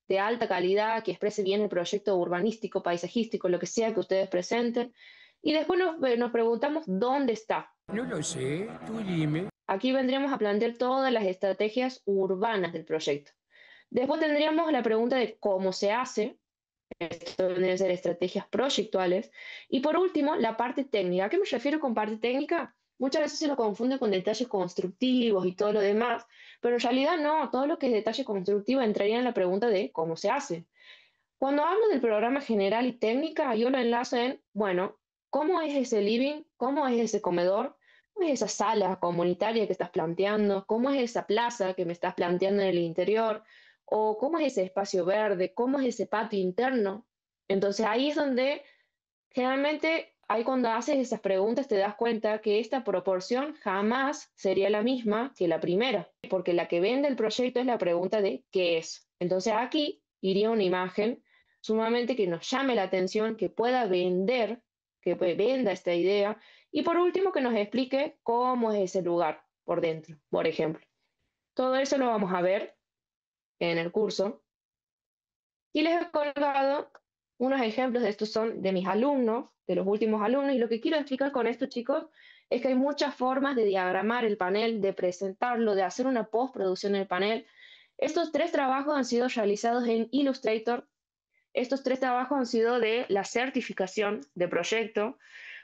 de alta calidad que exprese bien el proyecto urbanístico, paisajístico, lo que sea que ustedes presenten. Y después nos preguntamos dónde está. No lo sé, tú dime. Aquí vendríamos a plantear todas las estrategias urbanas del proyecto. Después tendríamos la pregunta de cómo se hace. Esto vendrían a ser estrategias proyectuales. Y por último, la parte técnica. ¿A qué me refiero con parte técnica? Muchas veces se lo confunde con detalles constructivos y todo lo demás, pero en realidad no, todo lo que es detalle constructivo entraría en la pregunta de cómo se hace. Cuando hablo del programa general y técnica, yo lo enlazo en, bueno, ¿cómo es ese living? ¿Cómo es ese comedor? ¿Cómo es esa sala comunitaria que estás planteando? ¿Cómo es esa plaza que me estás planteando en el interior? ¿O cómo es ese espacio verde? ¿Cómo es ese patio interno? Entonces ahí es donde generalmente, ahí cuando haces esas preguntas te das cuenta que esta proporción jamás sería la misma que la primera, porque la que vende el proyecto es la pregunta de ¿qué es? Entonces aquí iría una imagen sumamente que nos llame la atención, que pueda vender, que venda esta idea, y por último que nos explique cómo es ese lugar por dentro, por ejemplo. Todo eso lo vamos a ver en el curso. Y les he colgado unos ejemplos de estos, son de mis alumnos, de los últimos alumnos, y lo que quiero explicar con esto, chicos, es que hay muchas formas de diagramar el panel, de presentarlo, de hacer una postproducción del panel. Estos 3 trabajos han sido realizados en Illustrator. Estos 3 trabajos han sido de la certificación de proyecto.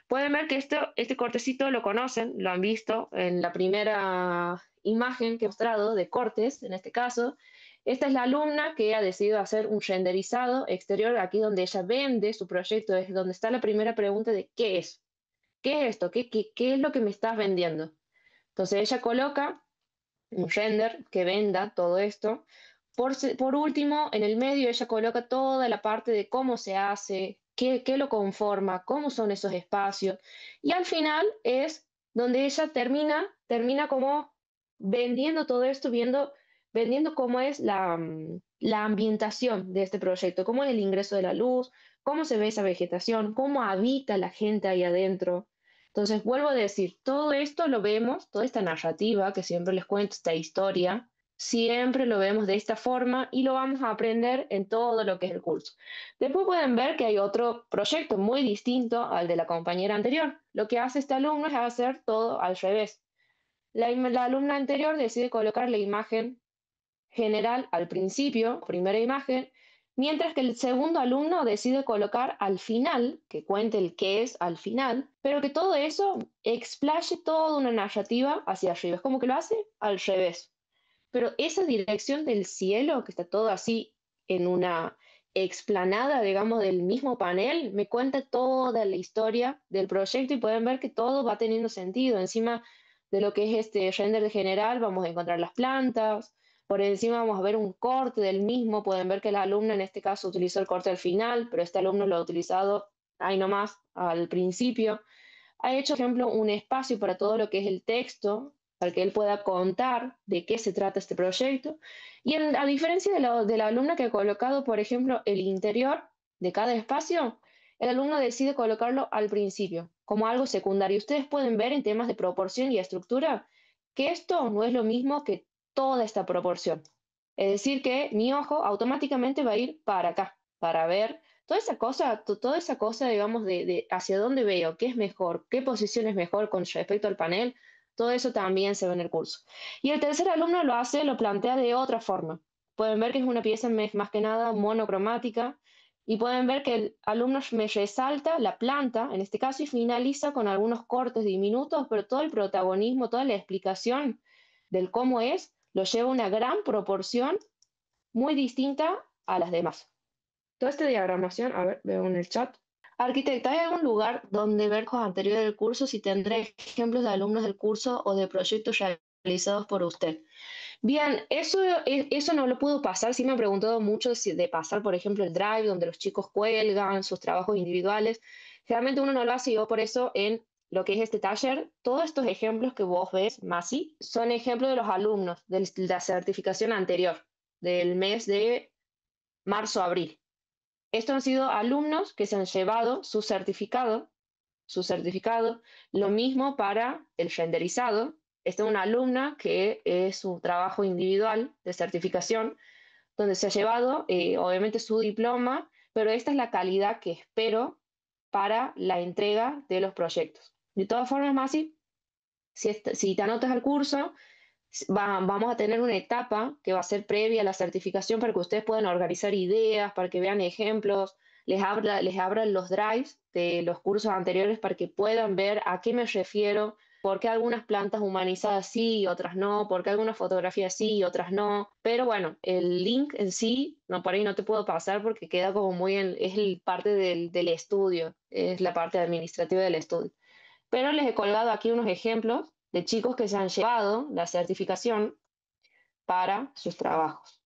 Pueden ver que este cortecito lo conocen, lo han visto en la primera imagen que he mostrado de cortes, en este caso. Esta es la alumna que ha decidido hacer un renderizado exterior, aquí donde ella vende su proyecto, es donde está la primera pregunta de ¿qué es? ¿Qué es esto? ¿Qué es lo que me estás vendiendo? Entonces ella coloca un render que venda todo esto. Por último, en el medio ella coloca toda la parte de cómo se hace, qué lo conforma, cómo son esos espacios. Y al final es donde ella termina como vendiendo todo esto, vendiendo cómo es la ambientación de este proyecto, cómo es el ingreso de la luz, cómo se ve esa vegetación, cómo habita la gente ahí adentro. Entonces, vuelvo a decir, todo esto lo vemos, toda esta narrativa que siempre les cuento, esta historia, siempre lo vemos de esta forma y lo vamos a aprender en todo lo que es el curso. Después pueden ver que hay otro proyecto muy distinto al de la compañera anterior. Lo que hace este alumno es hacer todo al revés. La alumna anterior decide colocar la imagen general al principio, primera imagen, mientras que el segundo alumno decide colocar al final, que cuente el qué es al final, pero que todo eso explaye toda una narrativa hacia arriba. Es como que lo hace al revés. Pero esa dirección del cielo, que está todo así en una explanada, digamos, del mismo panel, me cuenta toda la historia del proyecto y pueden ver que todo va teniendo sentido. Encima de lo que es este render de general, vamos a encontrar las plantas. Por encima vamos a ver un corte del mismo. Pueden ver que la alumna en este caso utilizó el corte al final, pero este alumno lo ha utilizado ahí nomás al principio. Ha hecho, por ejemplo, un espacio para todo lo que es el texto, para que él pueda contar de qué se trata este proyecto. Y a diferencia de la alumna que ha colocado, por ejemplo, el interior de cada espacio, el alumno decide colocarlo al principio, como algo secundario. Ustedes pueden ver en temas de proporción y estructura que esto no es lo mismo que toda esta proporción. Es decir, que mi ojo automáticamente va a ir para acá, para ver toda esa cosa, digamos, de hacia dónde veo, qué es mejor, qué posición es mejor con respecto al panel. Todo eso también se ve en el curso. Y el tercer alumno lo plantea de otra forma. Pueden ver que es una pieza más que nada monocromática y pueden ver que el alumno me resalta la planta, en este caso, y finaliza con algunos cortes diminutos, pero todo el protagonismo, toda la explicación del cómo es, lo lleva a una gran proporción muy distinta a las demás. Toda esta diagramación, a ver, veo en el chat. Arquitecta, ¿hay algún lugar donde ver cosas anteriores del curso si tendré ejemplos de alumnos del curso o de proyectos realizados por usted? Bien, eso no lo puedo pasar. Sí me han preguntado mucho de pasar, por ejemplo, el Drive, donde los chicos cuelgan sus trabajos individuales. Generalmente uno no lo hace, y yo por eso en lo que es este taller, todos estos ejemplos que vos ves, Masi, son ejemplos de los alumnos de la certificación anterior, del mes de marzo-abril. Estos han sido alumnos que se han llevado su certificado, lo mismo para el renderizado. Esta es una alumna que es su trabajo individual de certificación, donde se ha llevado obviamente su diploma, pero esta es la calidad que espero para la entrega de los proyectos. De todas formas, Masi, si te anotas al curso, vamos a tener una etapa que va a ser previa a la certificación para que ustedes puedan organizar ideas, para que vean ejemplos, les abran los drives de los cursos anteriores para que puedan ver a qué me refiero, por qué algunas plantas humanizadas sí y otras no, por qué algunas fotografías sí y otras no. Pero bueno, el link en sí, no, por ahí no te puedo pasar porque queda como es parte del estudio, es la parte administrativa del estudio. Pero les he colgado aquí unos ejemplos de chicos que se han llevado la certificación para sus trabajos.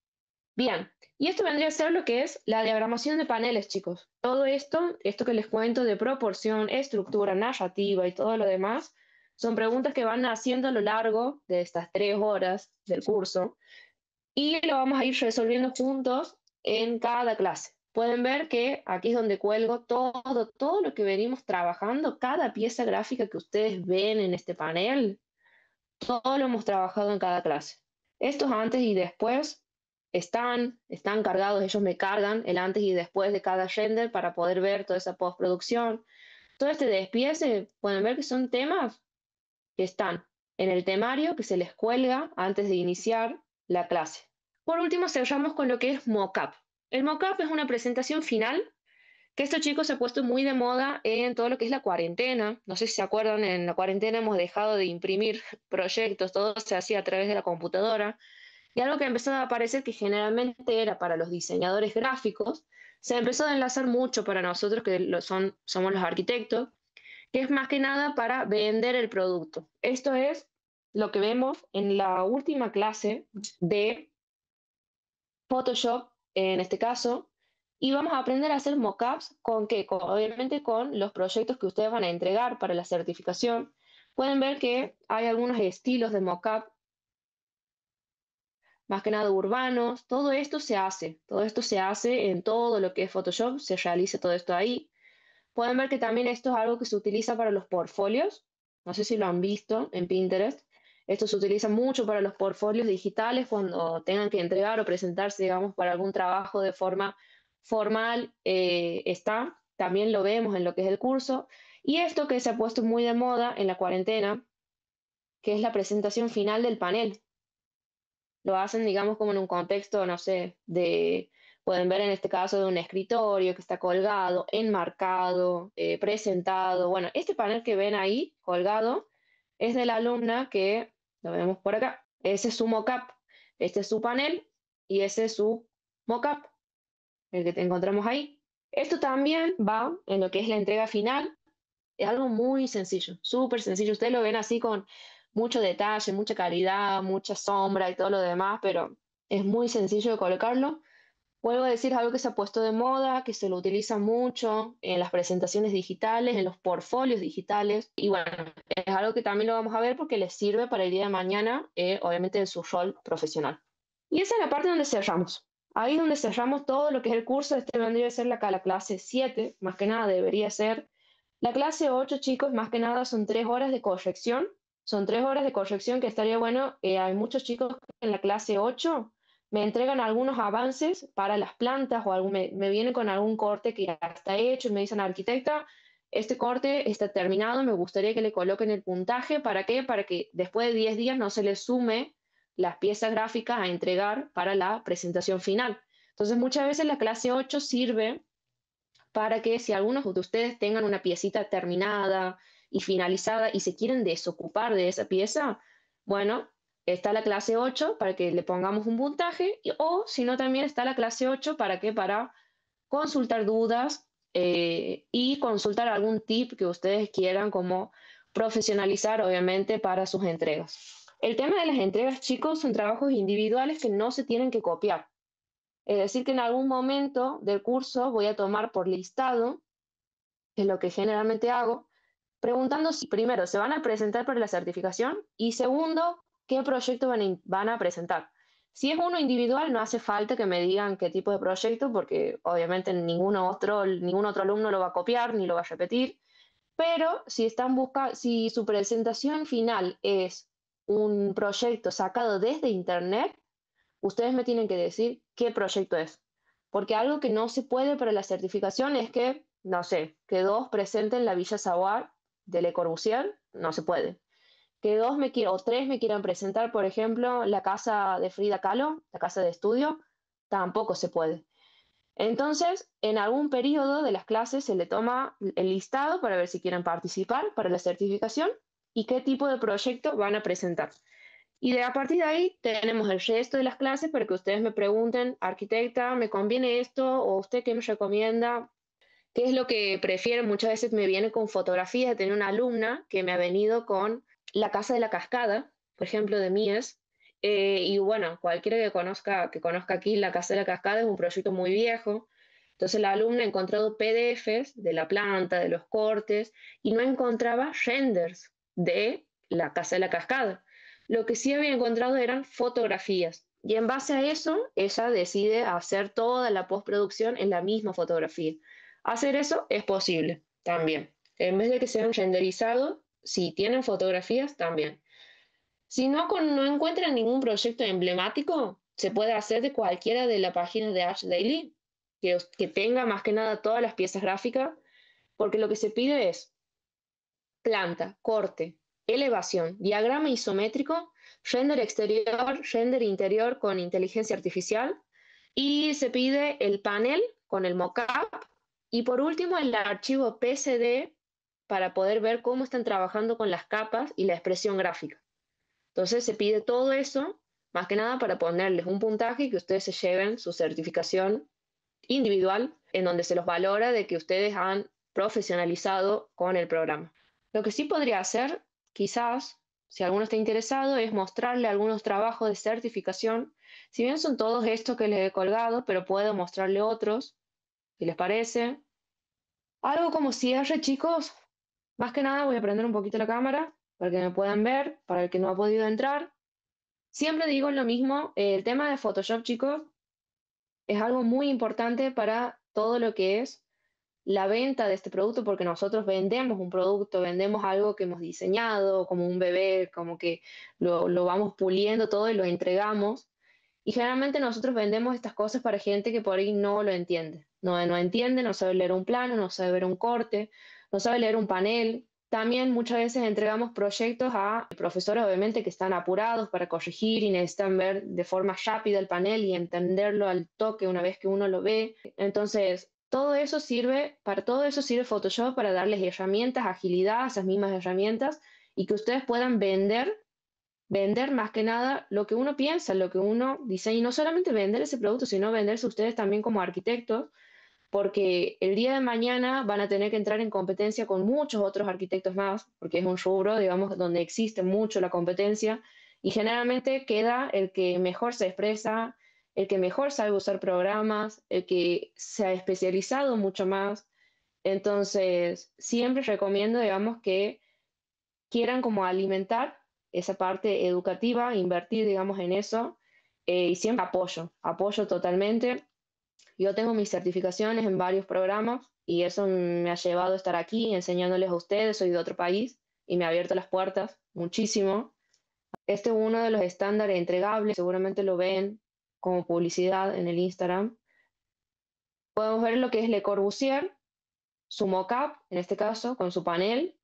Bien, y esto vendría a ser lo que es la diagramación de paneles, chicos. Todo esto que les cuento de proporción, estructura, narrativa y todo lo demás, son preguntas que van haciendo a lo largo de estas 3 horas del curso y lo vamos a ir resolviendo juntos en cada clase. Pueden ver que aquí es donde cuelgo todo lo que venimos trabajando, cada pieza gráfica que ustedes ven en este panel, todo lo hemos trabajado en cada clase. Estos antes y después están cargados, ellos me cargan el antes y después de cada render para poder ver toda esa postproducción. Todo este despiece, pueden ver que son temas que están en el temario que se les cuelga antes de iniciar la clase. Por último, cerramos con lo que es mockup. El mockup es una presentación final que estos chicos se ha puesto muy de moda en todo lo que es la cuarentena. No sé si se acuerdan, en la cuarentena hemos dejado de imprimir proyectos, todo se hacía a través de la computadora. Y algo que empezó a aparecer que generalmente era para los diseñadores gráficos, se empezó a enlazar mucho para nosotros que somos los arquitectos, que es más que nada para vender el producto. Esto es lo que vemos en la última clase de Photoshop, en este caso, y vamos a aprender a hacer mockups ¿con qué? Obviamente con los proyectos que ustedes van a entregar para la certificación. Pueden ver que hay algunos estilos de mockup, más que nada urbanos. Todo esto se hace en todo lo que es Photoshop, se realiza todo esto ahí. Pueden ver que también esto es algo que se utiliza para los portfolios. No sé si lo han visto en Pinterest. Esto se utiliza mucho para los portfolios digitales cuando tengan que entregar o presentarse, digamos, para algún trabajo de forma formal. También lo vemos en lo que es el curso. Y esto que se ha puesto muy de moda en la cuarentena, que es la presentación final del panel. Lo hacen, digamos, como en un contexto, no sé, pueden ver en este caso de un escritorio que está colgado, enmarcado, presentado. Bueno, este panel que ven ahí colgado es de la alumna que, lo vemos por acá, ese es su mockup, este es su panel y ese es su mockup, el que te encontramos ahí. Esto también va en lo que es la entrega final, es algo muy sencillo, súper sencillo. Ustedes lo ven así con mucho detalle, mucha calidad, mucha sombra y todo lo demás, pero es muy sencillo de colocarlo. Vuelvo a decir, es algo que se ha puesto de moda, que se lo utiliza mucho en las presentaciones digitales, en los portfolios digitales, y bueno, es algo que también lo vamos a ver porque les sirve para el día de mañana, obviamente en su rol profesional. Y esa es la parte donde cerramos. Ahí es donde cerramos todo lo que es el curso. Este vendría a ser la clase 7, más que nada debería ser. La clase 8, chicos, más que nada son 3 horas de corrección. Son 3 horas de corrección que estaría bueno. Hay muchos chicos que en la clase 8 me entregan algunos avances para las plantas o me vienen con algún corte que ya está hecho y me dicen, arquitecta, este corte está terminado, me gustaría que le coloquen el puntaje. ¿Para qué? Para que después de 10 días no se le sume las piezas gráficas a entregar para la presentación final. Entonces, muchas veces la clase 8 sirve para que si algunos de ustedes tengan una piecita terminada y finalizada y se quieren desocupar de esa pieza, bueno, está la clase 8 para que le pongamos un puntaje, o si no, también está la clase 8 para que para consultar dudas y consultar algún tip que ustedes quieran como profesionalizar, obviamente, para sus entregas. El tema de las entregas, chicos, son trabajos individuales que no se tienen que copiar. Es decir, que en algún momento del curso voy a tomar por listado, que es lo que generalmente hago, preguntando si primero se van a presentar para la certificación y segundo, qué proyecto van a presentar. Si es uno individual, no hace falta que me digan qué tipo de proyecto, porque obviamente ningún otro alumno lo va a copiar ni lo va a repetir. Pero si su presentación final es un proyecto sacado desde internet, ustedes me tienen que decir qué proyecto es. Porque algo que no se puede para la certificación es que, no sé, que dos presenten la Villa Saguar de Le Corbusier, no se puede. Que o tres me quieran presentar, por ejemplo, la casa de Frida Kahlo, la casa de estudio, tampoco se puede. Entonces, en algún periodo de las clases se le toma el listado para ver si quieren participar para la certificación y qué tipo de proyecto van a presentar. Y a partir de ahí tenemos el resto de las clases para que ustedes me pregunten, arquitecta, ¿me conviene esto? ¿O usted qué me recomienda? ¿Qué es lo que prefieren? Muchas veces me viene con fotografías. Tengo una alumna que me ha venido con la Casa de la Cascada, por ejemplo, de Mies. Y bueno, cualquiera que conozca aquí la Casa de la Cascada es un proyecto muy viejo. Entonces la alumna ha encontrado PDFs de la planta, de los cortes, y no encontraba renders de la Casa de la Cascada. Lo que sí había encontrado eran fotografías. Y en base a eso, ella decide hacer toda la postproducción en la misma fotografía. Hacer eso es posible también. En vez de que sean renderizados, si tienen fotografías, también. Si no encuentran ningún proyecto emblemático, se puede hacer de cualquiera de la página de ArchDaily, que tenga más que nada todas las piezas gráficas, porque lo que se pide es planta, corte, elevación, diagrama isométrico, render exterior, render interior con inteligencia artificial, y se pide el panel con el mockup, y por último el archivo PSD para poder ver cómo están trabajando con las capas y la expresión gráfica. Entonces se pide todo eso, más que nada para ponerles un puntaje y que ustedes se lleven su certificación individual, en donde se los valora de que ustedes han profesionalizado con el programa. Lo que sí podría hacer, quizás, si alguno está interesado, es mostrarle algunos trabajos de certificación. Si bien son todos estos que les he colgado, pero puedo mostrarle otros, si les parece. Algo como cierre, chicos. Más que nada voy a prender un poquito la cámara para que me puedan ver, para el que no ha podido entrar. Siempre digo lo mismo, el tema de Photoshop, chicos, es algo muy importante para todo lo que es la venta de este producto, porque nosotros vendemos un producto, vendemos algo que hemos diseñado, como un bebé, como que lo vamos puliendo todo y lo entregamos. Y generalmente nosotros vendemos estas cosas para gente que por ahí no lo entiende. No entiende, no sabe leer un plano, no sabe ver un corte, no sabe leer un panel. También muchas veces entregamos proyectos a profesores, obviamente, que están apurados para corregir y necesitan ver de forma rápida el panel y entenderlo al toque una vez que uno lo ve. Entonces, para todo eso sirve Photoshop, para darles herramientas, agilidad, esas mismas herramientas, y que ustedes puedan vender más que nada lo que uno piensa, lo que uno diseña, y no solamente vender ese producto, sino venderse ustedes también como arquitectos, porque el día de mañana van a tener que entrar en competencia con muchos otros arquitectos más, porque es un rubro, digamos, donde existe mucho la competencia, y generalmente queda el que mejor se expresa, el que mejor sabe usar programas, el que se ha especializado mucho más. Entonces, siempre recomiendo, digamos, que quieran como alimentar esa parte educativa, invertir, digamos, en eso, y siempre apoyo totalmente. Yo tengo mis certificaciones en varios programas y eso me ha llevado a estar aquí enseñándoles a ustedes. Soy de otro país y me ha abierto las puertas muchísimo. Este es uno de los estándares entregables, seguramente lo ven como publicidad en el Instagram. Podemos ver lo que es Le Corbusier, su mockup, en este caso, con su panel,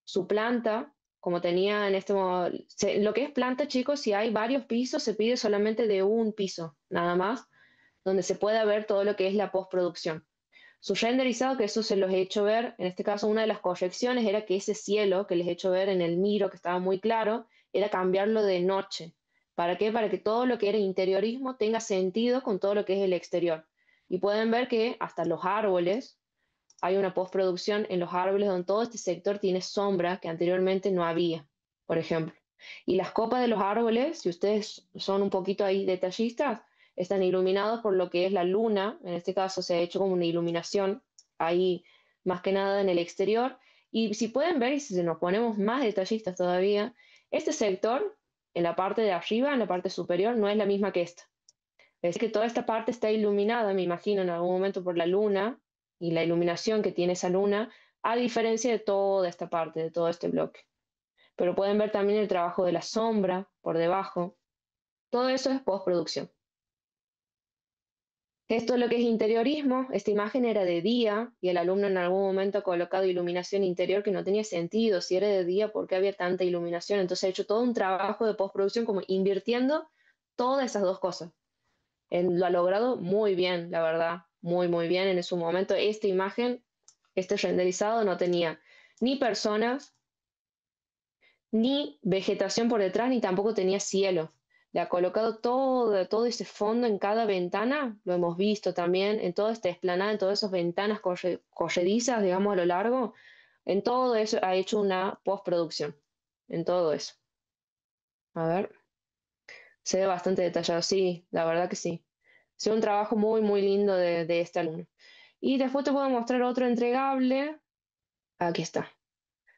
su planta, como tenía en este modo. Lo que es planta, chicos, si hay varios pisos, se pide solamente de un piso, nada más, donde se pueda ver todo lo que es la postproducción. Su renderizado, que eso se los he hecho ver, en este caso una de las correcciones era que ese cielo que les he hecho ver en el Miro, que estaba muy claro, era cambiarlo de noche. ¿Para qué? Para que todo lo que era interiorismo tenga sentido con todo lo que es el exterior. Y pueden ver que hasta los árboles, hay una postproducción en los árboles donde todo este sector tiene sombra que anteriormente no había, por ejemplo. Y las copas de los árboles, si ustedes son un poquito ahí detallistas, están iluminados por lo que es la luna, en este caso se ha hecho como una iluminación ahí más que nada en el exterior. Y si pueden ver, y si nos ponemos más detallistas todavía, este sector, en la parte de arriba, en la parte superior, no es la misma que esta. Es decir, que toda esta parte está iluminada, me imagino, en algún momento por la luna y la iluminación que tiene esa luna, a diferencia de toda esta parte, de todo este bloque. Pero pueden ver también el trabajo de la sombra por debajo. Todo eso es postproducción. Esto es lo que es interiorismo. Esta imagen era de día y el alumno en algún momento ha colocado iluminación interior que no tenía sentido. Si era de día, ¿por qué había tanta iluminación? Entonces ha hecho todo un trabajo de postproducción como invirtiendo todas esas dos cosas. Lo ha logrado muy bien, la verdad, muy, muy bien. En su momento, esta imagen, este renderizado no tenía ni personas, ni vegetación por detrás, ni tampoco tenía cielo. Le ha colocado todo ese fondo en cada ventana, lo hemos visto también, en toda esta explanada, en todas esas ventanas corredizas, digamos, a lo largo. En todo eso ha hecho una postproducción, en todo eso. A ver, se ve bastante detallado, sí, la verdad que sí. Es un trabajo muy, muy lindo de este alumno. Y después te puedo mostrar otro entregable. Aquí está.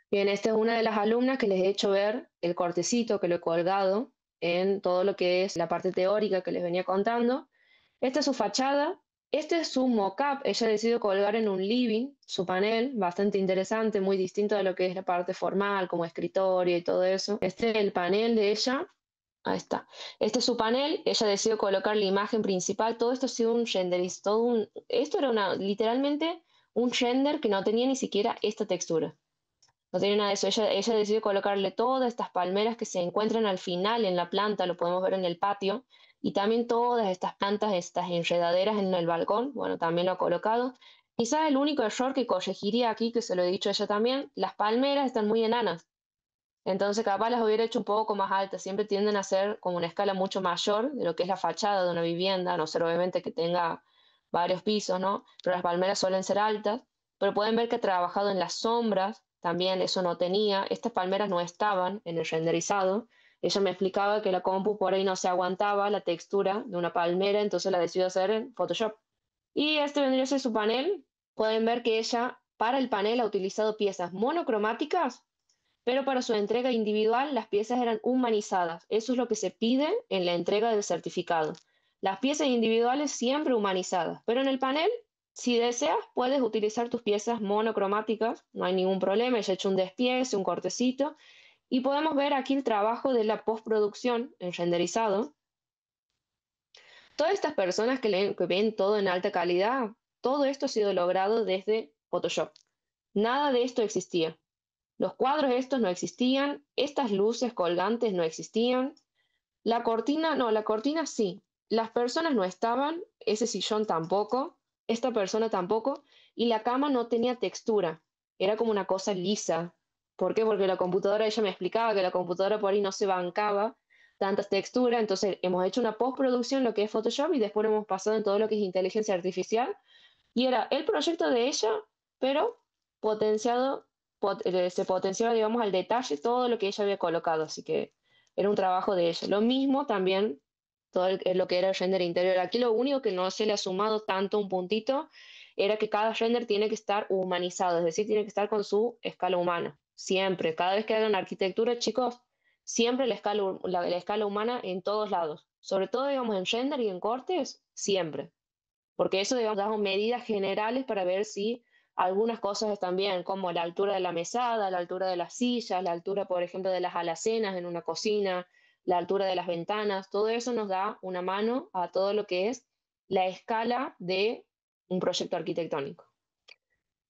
Bien, esta es una de las alumnas que les he hecho ver el cortecito que lo he colgado en todo lo que es la parte teórica que les venía contando. Esta es su fachada. Este es su mock-up. Ella decidió colgar en un living su panel, bastante interesante, muy distinto de lo que es la parte formal, como escritorio y todo eso. Este es el panel de ella. Ahí está. Este es su panel, ella decidió colocar la imagen principal, todo esto ha sido un renderiz, esto era literalmente un render que no tenía ni siquiera esta textura, no tenía nada de eso, ella decidió colocarle todas estas palmeras que se encuentran al final en la planta, lo podemos ver en el patio, y también todas estas plantas, estas enredaderas en el balcón, bueno, también lo ha colocado. Quizás el único error que corregiría aquí, que se lo he dicho a ella también, las palmeras están muy enanas. Entonces capaz las hubiera hecho un poco más altas, siempre tienden a ser como una escala mucho mayor de lo que es la fachada de una vivienda, a no ser obviamente que tenga varios pisos, ¿no? Pero las palmeras suelen ser altas, pero pueden ver que ha trabajado en las sombras, también eso no tenía, estas palmeras no estaban en el renderizado, ella me explicaba que la compu por ahí no se aguantaba la textura de una palmera, entonces la decidió hacer en Photoshop. Y este vendría a ser su panel, pueden ver que ella para el panel ha utilizado piezas monocromáticas, pero para su entrega individual las piezas eran humanizadas. Eso es lo que se pide en la entrega del certificado. Las piezas individuales siempre humanizadas, pero en el panel, si deseas, puedes utilizar tus piezas monocromáticas, no hay ningún problema, ya he hecho un despiece, un cortecito, y podemos ver aquí el trabajo de la postproducción en renderizado. Todas estas personas que ven todo en alta calidad, todo esto ha sido logrado desde Photoshop. Nada de esto existía. Los cuadros estos no existían, estas luces colgantes no existían, la cortina, no, la cortina sí, las personas no estaban, ese sillón tampoco, esta persona tampoco, y la cama no tenía textura, era como una cosa lisa. ¿Por qué? Porque la computadora, ella me explicaba que la computadora por ahí no se bancaba tantas texturas, entonces hemos hecho una postproducción, lo que es Photoshop, y después lo hemos pasado en todo lo que es inteligencia artificial, y era el proyecto de ella, pero potenciado se potenciaba, digamos, al detalle todo lo que ella había colocado, así que era un trabajo de ella. Lo mismo también lo que era el render interior. Aquí lo único que no se le ha sumado tanto un puntito era que cada render tiene que estar humanizado, es decir, tiene que estar con su escala humana. Siempre, cada vez que hagan arquitectura, chicos, siempre la escala humana en todos lados. Sobre todo, digamos, en render y en cortes, siempre. Porque eso, digamos, da medidas generales para ver si algunas cosas están bien, como la altura de la mesada, la altura de las sillas, la altura, por ejemplo, de las alacenas en una cocina, la altura de las ventanas, todo eso nos da una mano a todo lo que es la escala de un proyecto arquitectónico.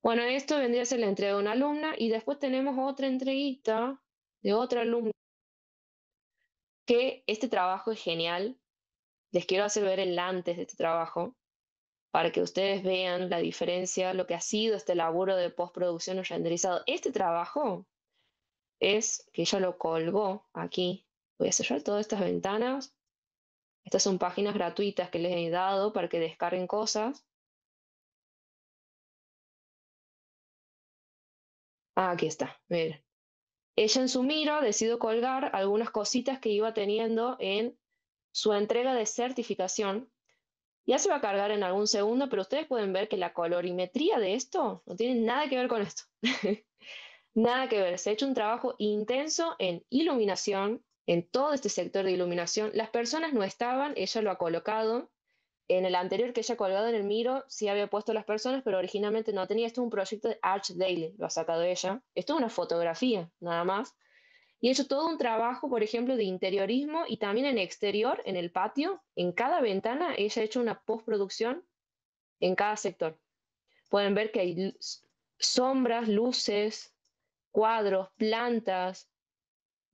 Bueno, esto vendría a ser la entrega de una alumna y después tenemos otra entreguita de otra alumna que este trabajo es genial. Les quiero hacer ver el antes de este trabajo para que ustedes vean la diferencia, lo que ha sido este laburo de postproducción y renderizado. Este trabajo es que ella lo colgó aquí. Voy a cerrar todas estas ventanas. Estas son páginas gratuitas que les he dado para que descarguen cosas. Ah, aquí está, miren. Ella en su Miro decidió colgar algunas cositas que iba teniendo en su entrega de certificación. Ya se va a cargar en algún segundo, pero ustedes pueden ver que la colorimetría de esto no tiene nada que ver con esto. Nada que ver. Se ha hecho un trabajo intenso en iluminación, en todo este sector de iluminación. Las personas no estaban, ella lo ha colocado. En el anterior que ella ha colgado en el Miro, sí había puesto las personas, pero originalmente no tenía. Esto es un proyecto de Arch Daily, lo ha sacado ella. Esto es una fotografía, nada más. Y he hecho todo un trabajo, por ejemplo, de interiorismo y también en exterior, en el patio. En cada ventana ella ha hecho una postproducción en cada sector. Pueden ver que hay sombras, luces, cuadros, plantas,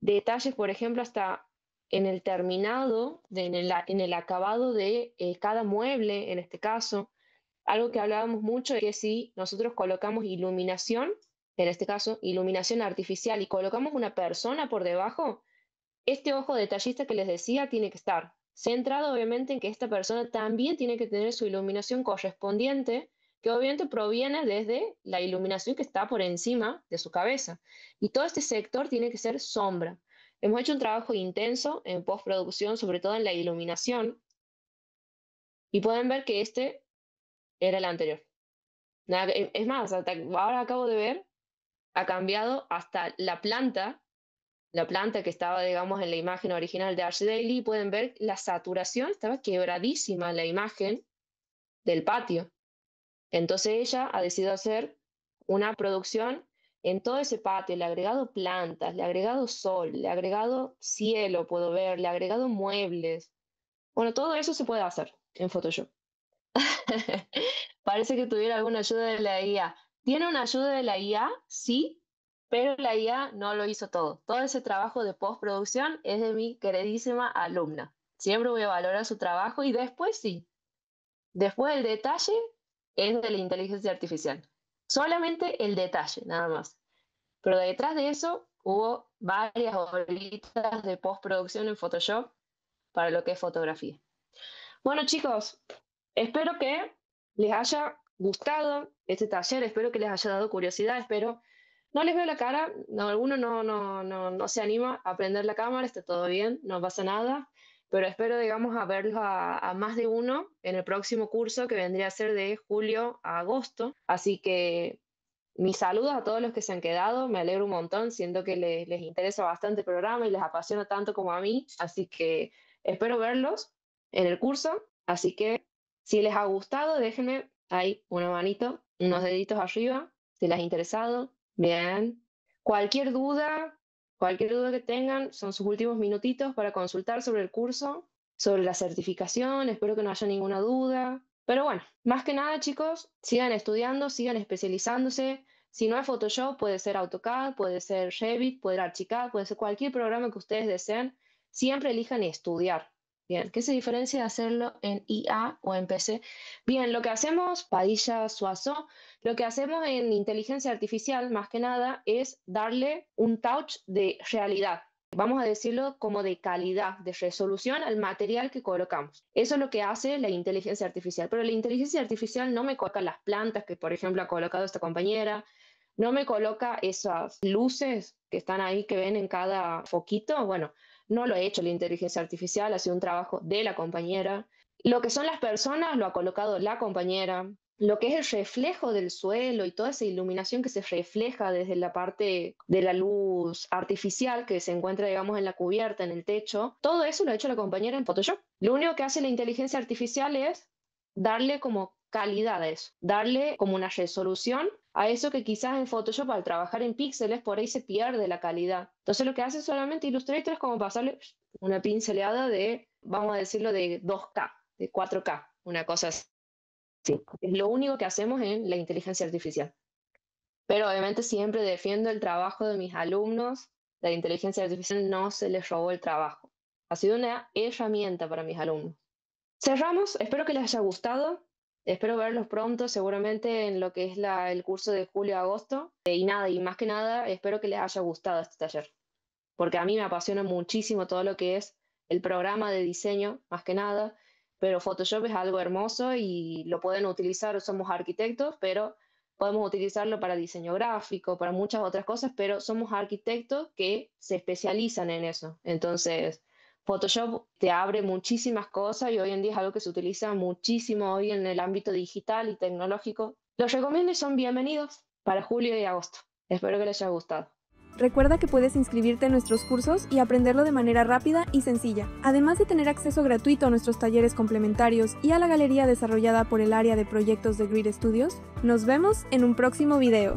detalles, por ejemplo, hasta en el terminado, en el acabado de cada mueble, en este caso. Algo que hablábamos mucho es que si nosotros colocamos iluminación, en este caso iluminación artificial, y colocamos una persona por debajo, este ojo detallista que les decía tiene que estar centrado obviamente en que esta persona también tiene que tener su iluminación correspondiente, que obviamente proviene desde la iluminación que está por encima de su cabeza. Y todo este sector tiene que ser sombra. Hemos hecho un trabajo intenso en postproducción, sobre todo en la iluminación, y pueden ver que este era el anterior. Nada, es más, ahora acabo de ver, ha cambiado hasta la planta que estaba, digamos, en la imagen original de Arch Daily. Pueden ver la saturación, estaba quebradísima la imagen del patio. Entonces ella ha decidido hacer una producción en todo ese patio, le ha agregado plantas, le ha agregado sol, le ha agregado cielo, puedo ver, le ha agregado muebles. Bueno, todo eso se puede hacer en Photoshop. Parece que tuviera alguna ayuda de la IA. ¿Tiene una ayuda de la IA? Sí, pero la IA no lo hizo todo. Todo ese trabajo de postproducción es de mi queridísima alumna. Siempre voy a valorar su trabajo y después sí. Después el detalle es de la inteligencia artificial. Solamente el detalle, nada más. Pero detrás de eso hubo varias horitas de postproducción en Photoshop para lo que es fotografía. Bueno, chicos, espero que les haya gustado este taller, espero que les haya dado curiosidad, espero. No les veo la cara, no, alguno no se anima a prender la cámara, está todo bien, no pasa nada, pero espero, digamos, a verlos a más de uno en el próximo curso que vendría a ser de julio a agosto. Así que mis saludos a todos los que se han quedado, me alegro un montón, siento que les interesa bastante el programa y les apasiona tanto como a mí, así que espero verlos en el curso. Así que si les ha gustado, déjenme ahí una manito, unos deditos arriba, si les ha interesado. Bien. Cualquier duda que tengan, son sus últimos minutitos para consultar sobre el curso, sobre la certificación. Espero que no haya ninguna duda. Pero bueno, más que nada, chicos, sigan estudiando, sigan especializándose. Si no es Photoshop, puede ser AutoCAD, puede ser Revit, puede ser Archicad, puede ser cualquier programa que ustedes deseen. Siempre elijan estudiar. Bien, ¿qué se diferencia de hacerlo en IA o en PC? Bien, lo que hacemos, Padilla, Suazo, lo que hacemos en inteligencia artificial, más que nada, es darle un touch de realidad. Vamos a decirlo como de calidad, de resolución al material que colocamos. Eso es lo que hace la inteligencia artificial. Pero la inteligencia artificial no me coloca las plantas que, por ejemplo, ha colocado esta compañera, no me coloca esas luces que están ahí, que ven en cada foquito. Bueno, no lo ha hecho la inteligencia artificial, ha sido un trabajo de la compañera. Lo que son las personas lo ha colocado la compañera. Lo que es el reflejo del suelo y toda esa iluminación que se refleja desde la parte de la luz artificial que se encuentra, digamos, en la cubierta, en el techo, todo eso lo ha hecho la compañera en Photoshop. Lo único que hace la inteligencia artificial es darle como calidad a eso, darle como una resolución a eso que quizás en Photoshop al trabajar en píxeles por ahí se pierde la calidad. Entonces lo que hace solamente Illustrator es como pasarle una pinceleada de, vamos a decirlo, de 2K, de 4K, una cosa así. Sí, es lo único que hacemos en la inteligencia artificial. Pero obviamente siempre defiendo el trabajo de mis alumnos. La inteligencia artificial no se les robó el trabajo. Ha sido una herramienta para mis alumnos. Cerramos, espero que les haya gustado. Espero verlos pronto, seguramente en lo que es el curso de julio-agosto. Y nada, y más que nada, espero que les haya gustado este taller, porque a mí me apasiona muchísimo todo lo que es el programa de diseño, más que nada, pero Photoshop es algo hermoso y lo pueden utilizar, somos arquitectos, pero podemos utilizarlo para diseño gráfico, para muchas otras cosas, pero somos arquitectos que se especializan en eso. Entonces, Photoshop te abre muchísimas cosas y hoy en día es algo que se utiliza muchísimo hoy en el ámbito digital y tecnológico. Los recomiendo y son bienvenidos para julio y agosto. Espero que les haya gustado. Recuerda que puedes inscribirte en nuestros cursos y aprenderlo de manera rápida y sencilla, además de tener acceso gratuito a nuestros talleres complementarios y a la galería desarrollada por el área de proyectos de Grid Studios. Nos vemos en un próximo video.